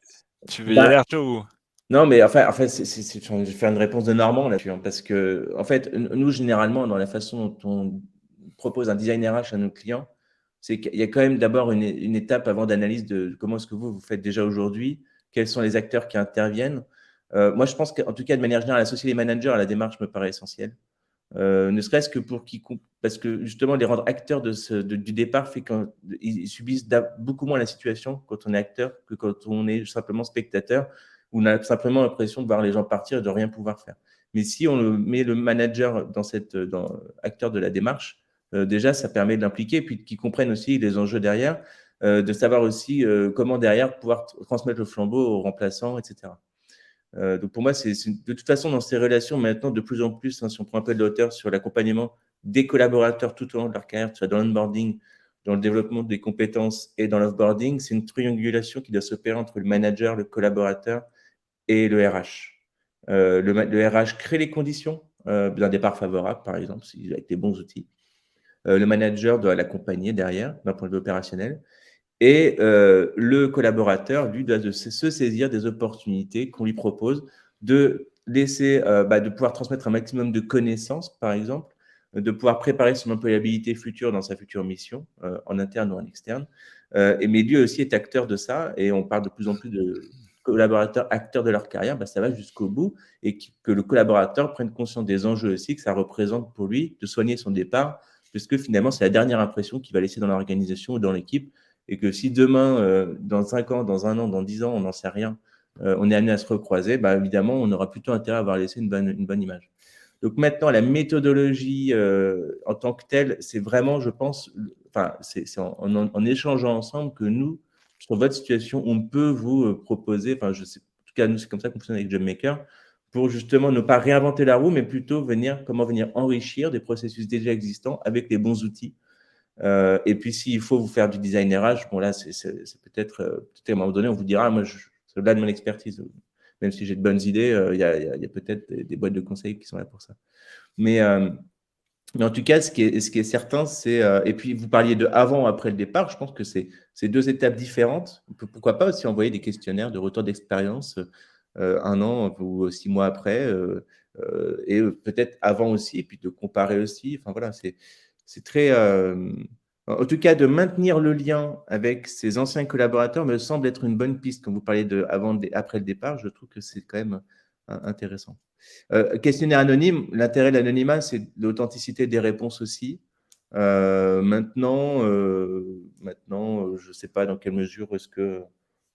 tu veux y Bah, aller, Arthur, ou... non, mais enfin je vais faire une réponse de Normand là-dessus, hein, parce que en fait, nous, généralement, dans la façon dont on propose un design RH à nos clients, c'est qu'il y a quand même d'abord une étape avant d'analyse de comment est-ce que vous faites déjà aujourd'hui, quels sont les acteurs qui interviennent. Moi, je pense qu'en tout cas, de manière générale, associer les managers à la démarche me paraît essentiel. Ne serait-ce que pour qu'ils parce que justement, les rendre acteurs du départ fait qu'ils subissent beaucoup moins la situation quand on est acteur que quand on est simplement spectateur, où on a simplement l'impression de voir les gens partir et de rien pouvoir faire. Mais si on met le manager dans acteur de la démarche, déjà, ça permet de l'impliquer, puis qu'ils comprennent aussi les enjeux derrière, de savoir aussi comment derrière pouvoir transmettre le flambeau aux remplaçants, etc. Donc pour moi, de toute façon, dans ces relations, maintenant, de plus en plus, hein, si on prend un peu de hauteur sur l'accompagnement des collaborateurs tout au long de leur carrière, soit dans l'onboarding, dans le développement des compétences et dans l'offboarding, c'est une triangulation qui doit s'opérer entre le manager, le collaborateur et le RH. Le RH crée les conditions d'un départ favorable, par exemple, avec les bons outils. Le manager doit l'accompagner derrière, d'un point de vue opérationnel. Et le collaborateur, lui, doit se saisir des opportunités qu'on lui propose, de laisser, de pouvoir transmettre un maximum de connaissances, par exemple, de pouvoir préparer son employabilité future dans sa future mission, en interne ou en externe. Mais lui aussi est acteur de ça, et on parle de plus en plus de collaborateurs acteurs de leur carrière, ça va jusqu'au bout, et que le collaborateur prenne conscience des enjeux aussi que ça représente pour lui de soigner son départ, puisque finalement, c'est la dernière impression qu'il va laisser dans l'organisation ou dans l'équipe, et que si demain, dans 5 ans, dans 1 an, dans 10 ans, on n'en sait rien, on est amené à se recroiser, évidemment, on aura plutôt intérêt à avoir laissé une bonne image. Donc maintenant, la méthodologie en tant que telle, c'est vraiment, je pense, c'est en échangeant ensemble que nous, sur votre situation, on peut vous proposer, enfin, je sais, en tout cas, nous, c'est comme ça qu'on fonctionne avec JobMaker, pour justement ne pas réinventer la roue, mais plutôt comment venir enrichir des processus déjà existants avec les bons outils. Et puis, s'il faut vous faire du design RH, bon, là, c'est peut-être, à un moment donné, on vous dira, moi, c'est au-delà de mon expertise. Même si j'ai de bonnes idées, il y a peut-être des boîtes de conseils qui sont là pour ça. Mais, en tout cas, ce qui est certain, c'est. Et puis, vous parliez de avant ou après le départ. Je pense que c'est deux étapes différentes. Pourquoi pas aussi envoyer des questionnaires de retour d'expérience 1 an ou 6 mois après, et peut-être avant aussi, et puis de comparer aussi. Enfin, voilà, c'est très. En tout cas, de maintenir le lien avec ses anciens collaborateurs me semble être une bonne piste. Quand vous parlez de avant, après le départ, je trouve que c'est quand même intéressant. Questionnaire anonyme, l'intérêt de l'anonymat, c'est l'authenticité des réponses aussi. Maintenant, je ne sais pas dans quelle mesure est-ce que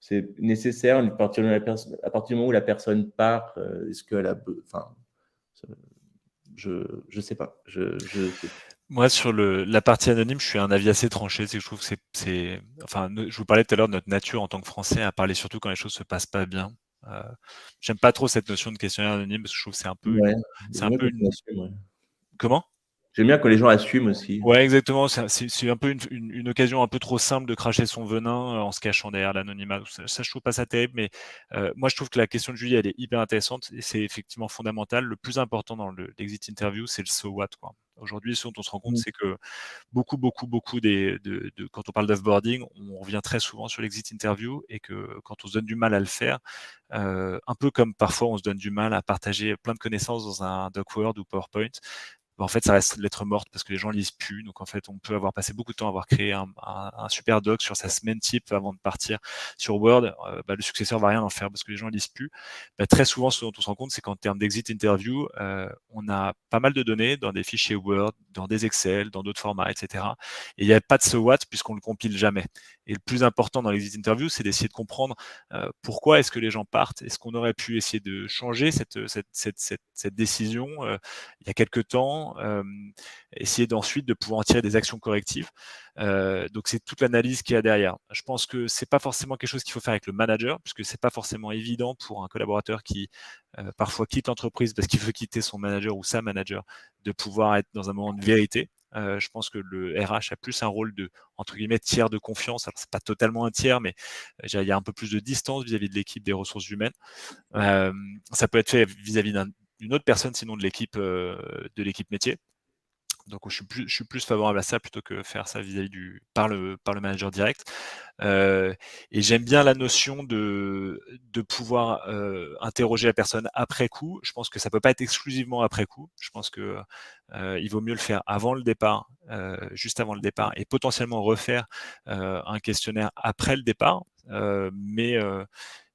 c'est nécessaire à partir du moment où la personne part, est-ce qu'elle a... Enfin, je ne sais pas. Moi, sur la partie anonyme, je suis un avis assez tranché. C'est que je trouve que enfin, je vous parlais tout à l'heure de notre nature en tant que Français à parler surtout quand les choses se passent pas bien. Euh, J'aime pas trop cette notion de questionnaire anonyme parce que je trouve que Ouais, c'est j'aime un bien peu quand on une, assume, ouais. comment? J'aime bien quand les gens assument aussi. Ouais, exactement. C'est un peu une occasion un peu trop simple de cracher son venin en se cachant derrière l'anonymat. Ça, je trouve pas ça terrible, mais moi, je trouve que la question de Julie, elle est hyper intéressante et c'est effectivement fondamental. Le plus important dans l'exit interview, c'est le so what, quoi. Aujourd'hui, ce dont on se rend compte, Mm. c'est que beaucoup quand on parle d'offboarding, on revient très souvent sur l'exit interview et que quand on se donne du mal à le faire, un peu comme parfois on se donne du mal à partager plein de connaissances dans un doc Word ou PowerPoint, en fait, ça reste lettre morte parce que les gens lisent plus. Donc, en fait, on peut avoir passé beaucoup de temps à avoir créé un super doc sur sa semaine type avant de partir sur Word. Le successeur va rien en faire parce que les gens lisent plus. Très souvent, ce dont on se rend compte, c'est qu'en termes d'exit interview, on a pas mal de données dans des fichiers Word, dans des Excel, dans d'autres formats, etc. Et il n'y a pas de so what puisqu'on le compile jamais. Et le plus important dans l'exit interview, c'est d'essayer de comprendre pourquoi est-ce que les gens partent. Est-ce qu'on aurait pu essayer de changer cette décision il y a quelque temps, essayer d'ensuite de pouvoir en tirer des actions correctives. Donc c'est toute l'analyse qu'il y a derrière. Je pense que c'est pas forcément quelque chose qu'il faut faire avec le manager, puisque c'est pas forcément évident pour un collaborateur qui parfois quitte l'entreprise parce qu'il veut quitter son manager ou sa manager, de pouvoir être dans un moment de vérité. Je pense que le RH a plus un rôle de, entre guillemets, tiers de confiance. Alors c'est pas totalement un tiers, mais il y a un peu plus de distance vis-à-vis de l'équipe des ressources humaines. Ça peut être fait vis-à-vis d'une autre personne, sinon de l'équipe métier. Donc je suis plus favorable à ça plutôt que faire ça vis-à-vis par le manager direct. Et j'aime bien la notion de pouvoir interroger la personne après coup. Je pense que ça peut pas être exclusivement après coup. Je pense que il vaut mieux le faire avant le départ, juste avant le départ, et potentiellement refaire un questionnaire après le départ.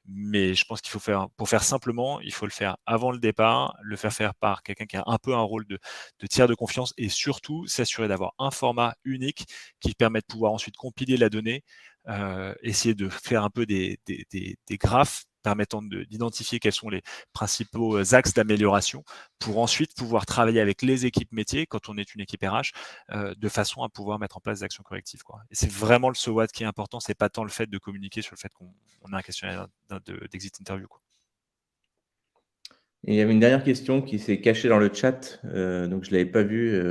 Mais je pense qu'il faut faire, pour faire simplement, il faut le faire avant le départ, le faire par quelqu'un qui a un peu un rôle de tiers de confiance, et surtout s'assurer d'avoir un format unique qui permet de pouvoir ensuite compiler la donnée, essayer de faire un peu des graphes permettant d'identifier quels sont les principaux axes d'amélioration pour ensuite pouvoir travailler avec les équipes métiers quand on est une équipe RH de façon à pouvoir mettre en place des actions correctives, quoi. Et c'est vraiment le so what qui est important, c'est pas tant le fait de communiquer sur le fait qu'on a un questionnaire d'exit interview, quoi. Et il y avait une dernière question qui s'est cachée dans le chat, donc je l'avais pas vue,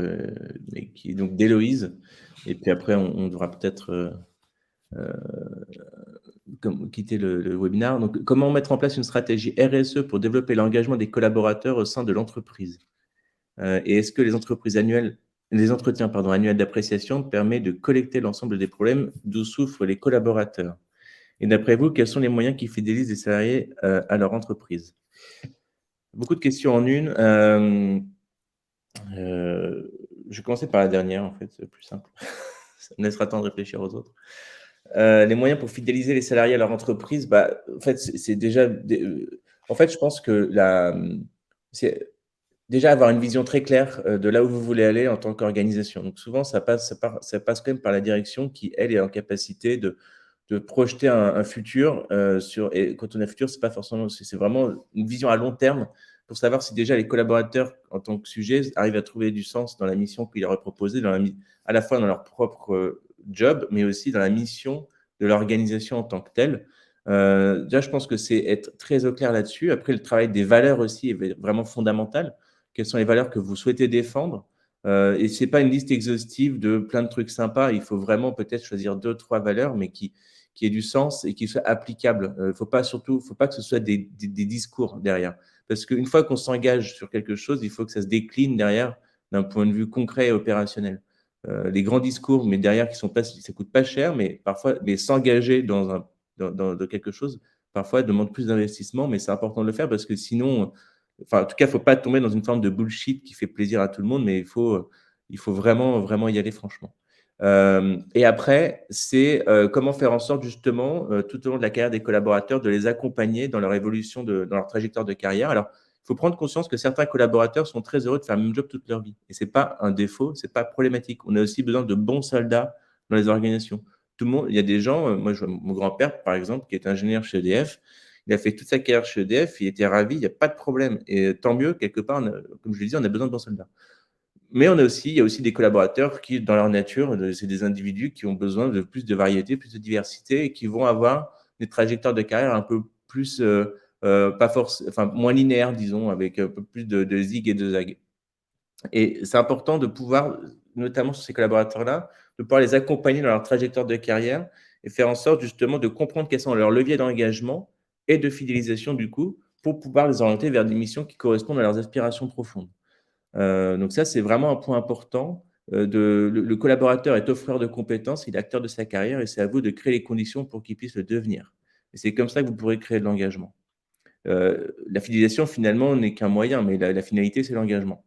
mais qui est donc d'Héloïse. Et puis après, on devra peut-être quitter le webinaire. Donc, comment mettre en place une stratégie RSE pour développer l'engagement des collaborateurs au sein de l'entreprise? Et est-ce que les entretiens annuels d'appréciation permettent de collecter l'ensemble des problèmes d'où souffrent les collaborateurs? Et d'après vous, quels sont les moyens qui fidélisent les salariés à leur entreprise? Beaucoup de questions en une. Je vais commencer par la dernière, en fait, c'est plus simple. Ça me laissera le temps de réfléchir aux autres. Les moyens pour fidéliser les salariés à leur entreprise, en fait, c'est déjà en fait, je pense que c'est déjà avoir une vision très claire, de là où vous voulez aller en tant qu'organisation. Donc souvent, ça passe quand même par la direction qui, elle, est en capacité de projeter un futur, et quand on a futur, c'est pas forcément, c'est vraiment une vision à long terme pour savoir si déjà les collaborateurs, en tant que sujet, arrivent à trouver du sens dans la mission qu'il leur est proposée, à la fois dans leur propre job, mais aussi dans la mission de l'organisation en tant que telle. Déjà, je pense que c'est être très au clair là-dessus. Après, le travail des valeurs aussi est vraiment fondamental. Quelles sont les valeurs que vous souhaitez défendre? Et c'est pas une liste exhaustive de plein de trucs sympas. Il faut vraiment peut-être choisir 2, 3 valeurs, mais qui aient du sens et qui soient applicables. Faut pas que ce soit des discours derrière. Parce qu'une fois qu'on s'engage sur quelque chose, il faut que ça se décline derrière d'un point de vue concret et opérationnel. Les grands discours, mais derrière, ça coûte pas cher, mais parfois, s'engager dans quelque chose, parfois, demande plus d'investissement, mais c'est important de le faire parce que sinon, enfin, en tout cas, il ne faut pas tomber dans une forme de bullshit qui fait plaisir à tout le monde, mais il faut vraiment, vraiment y aller franchement. Et après, c'est comment faire en sorte justement, tout au long de la carrière des collaborateurs, de les accompagner dans leur évolution, dans leur trajectoire de carrière. Alors, il faut prendre conscience que certains collaborateurs sont très heureux de faire le même job toute leur vie. Et ce n'est pas un défaut, ce n'est pas problématique. On a aussi besoin de bons soldats dans les organisations. Tout le monde, il y a des gens, moi, je vois mon grand-père, par exemple, qui est ingénieur chez EDF. Il a fait toute sa carrière chez EDF, il était ravi, il n'y a pas de problème. Et tant mieux, quelque part, comme je le disais, on a besoin de bons soldats. Mais il y a aussi des collaborateurs qui, dans leur nature, c'est des individus qui ont besoin de plus de variété, plus de diversité et qui vont avoir des trajectoires de carrière un peu plus, moins linéaires, disons, avec un peu plus de zig et de zag. Et c'est important de pouvoir, notamment sur ces collaborateurs-là, de pouvoir les accompagner dans leur trajectoire de carrière et faire en sorte justement de comprendre quels sont leurs leviers d'engagement et de fidélisation du coup, pour pouvoir les orienter vers des missions qui correspondent à leurs aspirations profondes. Donc ça, c'est vraiment un point important. Le collaborateur est offreur de compétences, il est acteur de sa carrière et c'est à vous de créer les conditions pour qu'il puisse le devenir. Et c'est comme ça que vous pourrez créer de l'engagement. La fidélisation, finalement, n'est qu'un moyen, mais la finalité, c'est l'engagement.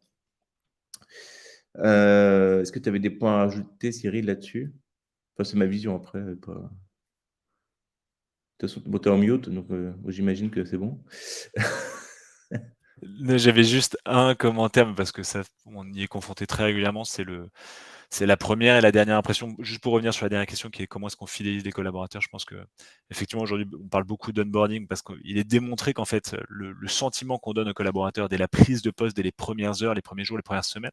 Est-ce que tu avais des points à rajouter, Cyril, là-dessus? Enfin, c'est ma vision après, pas... De toute façon, bon, t'es en mute, donc j'imagine que c'est bon. J'avais juste un commentaire, mais parce que ça, on y est confronté très régulièrement, c'est la première et la dernière impression. Juste pour revenir sur la dernière question, qui est comment est-ce qu'on fidélise les collaborateurs, je pense que effectivement aujourd'hui on parle beaucoup d'onboarding parce qu'il est démontré qu'en fait le sentiment qu'on donne aux collaborateurs dès la prise de poste, dès les premières heures, les premiers jours, les premières semaines,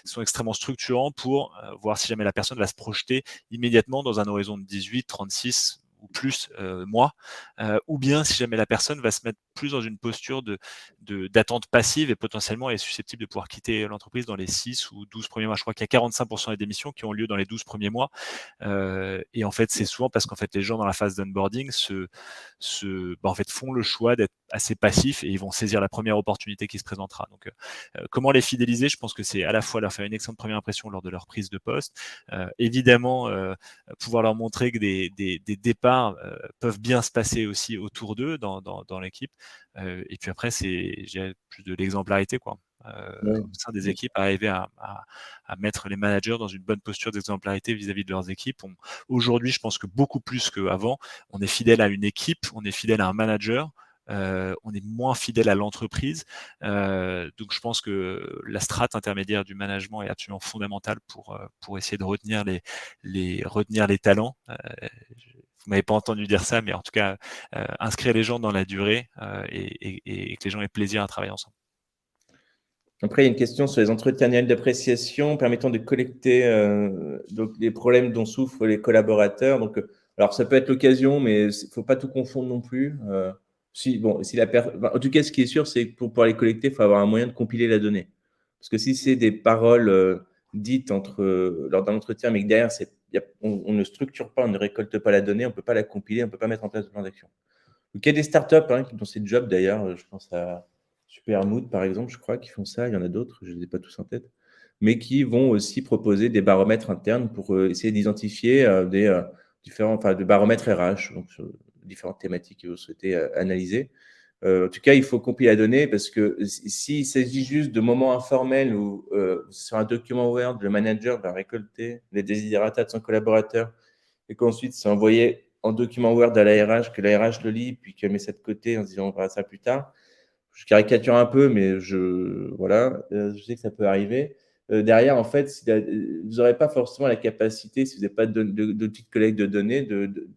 sont extrêmement structurants pour voir si jamais la personne va se projeter immédiatement dans un horizon de 18, 36 ou plus mois, ou bien si jamais la personne va se mettre plus dans une posture d'attente passive et potentiellement est susceptible de pouvoir quitter l'entreprise dans les 6 ou 12 premiers mois. Je crois qu'il y a 45% des démissions qui ont lieu dans les 12 premiers mois. Et en fait, c'est souvent parce qu'en fait, les gens dans la phase d'onboarding en fait, font le choix d'être assez passifs et ils vont saisir la première opportunité qui se présentera. Donc, comment les fidéliser? Je pense que c'est à la fois leur faire une excellente première impression lors de leur prise de poste, évidemment pouvoir leur montrer que des départs peuvent bien se passer aussi autour d'eux dans l'équipe. Et puis après, c'est plus de l'exemplarité, quoi. Ouais, Au sein des bien équipes, arriver à mettre les managers dans une bonne posture d'exemplarité vis-à-vis de leurs équipes. Aujourd'hui, je pense que beaucoup plus qu'avant, on est fidèle à une équipe, on est fidèle à un manager. On est moins fidèle à l'entreprise. Donc je pense que la strate intermédiaire du management est absolument fondamentale pour essayer de retenir les talents. Vous m'avez pas entendu dire ça, mais en tout cas, inscrire les gens dans la durée et que les gens aient plaisir à travailler ensemble. Après, il y a une question sur les entretiens annuels d'appréciation permettant de collecter donc les problèmes dont souffrent les collaborateurs. Donc, alors, ça peut être l'occasion, mais il ne faut pas tout confondre non plus. En tout cas, ce qui est sûr, c'est que pour pouvoir les collecter, il faut avoir un moyen de compiler la donnée. Parce que si c'est des paroles dites lors d'un entretien, mais que derrière, on ne structure pas, on ne récolte pas la donnée, on ne peut pas la compiler, on ne peut pas mettre en place de plan d'action. Donc, il y a des startups qui ont ces jobs d'ailleurs. Je pense à Supermood, par exemple, je crois, qui font ça. Il y en a d'autres, je ne les ai pas tous en tête. Mais qui vont aussi proposer des baromètres internes pour essayer d'identifier des baromètres RH, donc sur différentes thématiques que vous souhaitez analyser. En tout cas, il faut compiler la donnée parce que s'il s'agit juste de moments informels où sur un document Word, le manager va récolter les desiderata de son collaborateur et qu'ensuite c'est envoyé en document Word à la RH, que la RH le lit, puis qu'elle met ça de côté en se disant on verra ça plus tard. Je caricature un peu, mais voilà, je sais que ça peut arriver. Derrière, en fait, vous n'aurez pas forcément la capacité, si vous n'avez pas d'outil de collecte de données,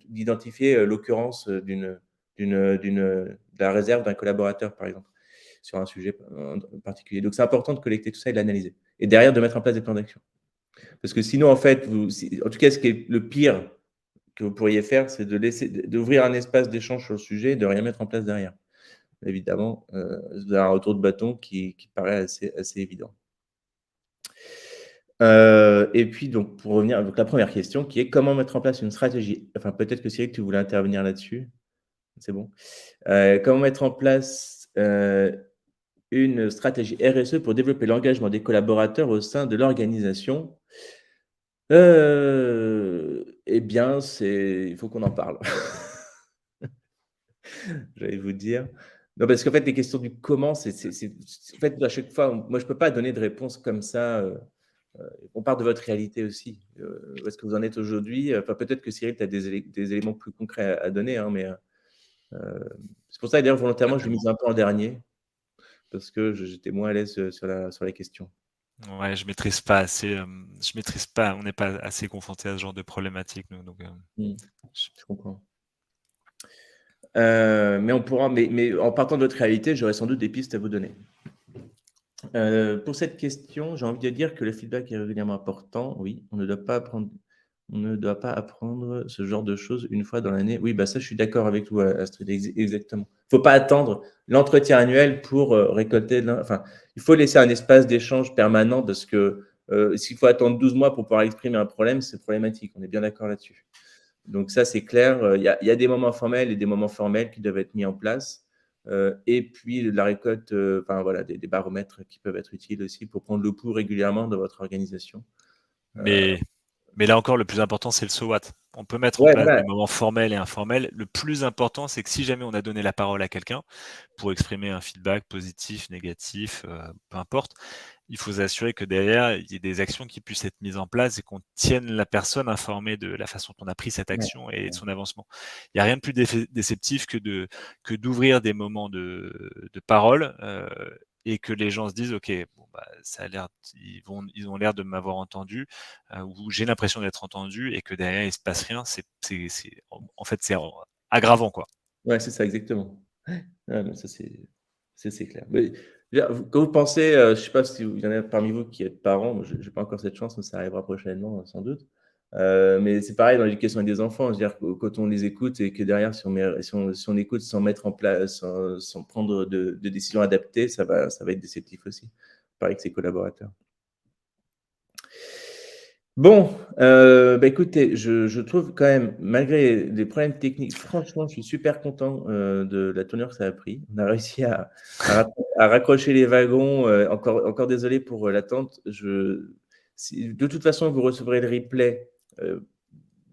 d'identifier l'occurrence de la réserve d'un collaborateur, par exemple, sur un sujet en particulier. Donc, c'est important de collecter tout ça et de l'analyser. Et derrière, de mettre en place des plans d'action. Parce que sinon, en fait, en tout cas, ce qui est le pire que vous pourriez faire, c'est d'ouvrir un espace d'échange sur le sujet et de rien mettre en place derrière. Évidemment, vous avez un retour de bâton qui paraît assez évident. Et puis, donc, pour revenir à la première question, qui est comment mettre en place une stratégie. Enfin, peut-être que Cyril, tu voulais intervenir là-dessus. C'est bon. Comment mettre en place une stratégie RSE pour développer l'engagement des collaborateurs au sein de l'organisation. Eh bien, il faut qu'on en parle. J'allais vous dire. Non, parce qu'en fait, les questions du comment, en fait, à chaque fois, moi, je peux pas donner de réponse comme ça. On part de votre réalité aussi. Où est-ce que vous en êtes aujourd'hui? Enfin, peut-être que Cyril, tu as des éléments plus concrets à donner, hein, mais c'est pour ça, d'ailleurs, volontairement, je l'ai mis un peu en dernier, parce que j'étais moins à l'aise sur la question. Ouais, je maîtrise pas, on n'est pas assez confronté à ce genre de problématique, nous, donc je Je comprends. Mais en partant de votre réalité, j'aurais sans doute des pistes à vous donner. Pour cette question, j'ai envie de dire que le feedback est régulièrement important. Oui, on ne doit pas apprendre ce genre de choses une fois dans l'année. Oui, bah ça, je suis d'accord avec vous, Astrid, exactement. Il ne faut pas attendre l'entretien annuel pour récolter. Enfin, il faut laisser un espace d'échange permanent parce que s'il faut attendre 12 mois pour pouvoir exprimer un problème, c'est problématique. On est bien d'accord là-dessus. Donc ça, c'est clair. Il y a des moments formels et des moments formels qui doivent être mis en place. Et puis la récolte, voilà, des baromètres qui peuvent être utiles aussi pour prendre le pouls régulièrement dans votre organisation. mais Mais là encore, le plus important, c'est le so what. On peut mettre en Ouais, place des voilà. moments formels et informels. Le plus important, c'est que si jamais on a donné la parole à quelqu'un pour exprimer un feedback positif, négatif, peu importe, il faut s'assurer que derrière, il y ait des actions qui puissent être mises en place et qu'on tienne la personne informée de la façon dont on a pris cette Ouais, action et de ouais. son avancement. Il n'y a rien de plus déceptif que d'ouvrir des moments de parole et que les gens se disent, OK, bon, bah, ça a l'air, ils ont l'air de m'avoir entendu, ou j'ai l'impression d'être entendu et que derrière, il se passe rien. En fait, c'est aggravant, quoi. Ouais, c'est ça, exactement. Ouais, mais ça, c'est clair. Mais, je veux dire, quand vous pensez, je sais pas si il y en a parmi vous qui êtes parents, moi, j'ai pas encore cette chance, mais ça arrivera prochainement, sans doute. Mais c'est pareil dans l'éducation des enfants. Je veux dire, quand on les écoute et que derrière, si on écoute sans mettre en place, sans prendre de décisions adaptées, ça va être déceptif aussi. Pareil avec ses collaborateurs. Bon, bah, écoutez, je trouve quand même, malgré les problèmes techniques, franchement, je suis super content, de la tournure que ça a pris. On a réussi à raccrocher les wagons, encore désolé pour, l'attente. Si de toute façon, vous recevrez le replay,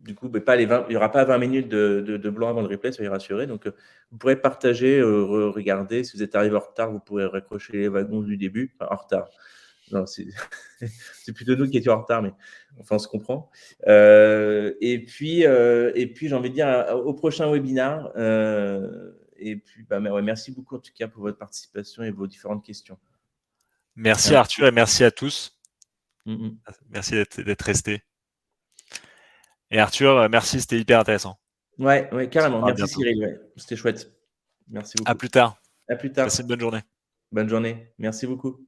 du coup, pas les 20, il y aura pas 20 minutes de blanc avant le replay, soyez rassurés. Donc, vous pourrez partager, regarder. Si vous êtes arrivé en retard, vous pourrez raccrocher les wagons du début. Enfin, en retard. Non, c'est c'est plutôt nous qui étions en retard, mais enfin, on se comprend. Et puis j'ai envie de dire au prochain webinaire. Et puis, bah, ouais, merci beaucoup en tout cas pour votre participation et vos différentes questions. Merci Ah, Arthur et merci à tous. mmh. Merci d'être restés. Et Arthur, merci, c'était hyper intéressant. Ouais, ouais, On se carrément. reparle Merci bientôt. Cyril, ouais, c'était chouette. Merci À beaucoup. plus tard. À plus Passez tard. une bonne journée. Bonne journée. Merci beaucoup.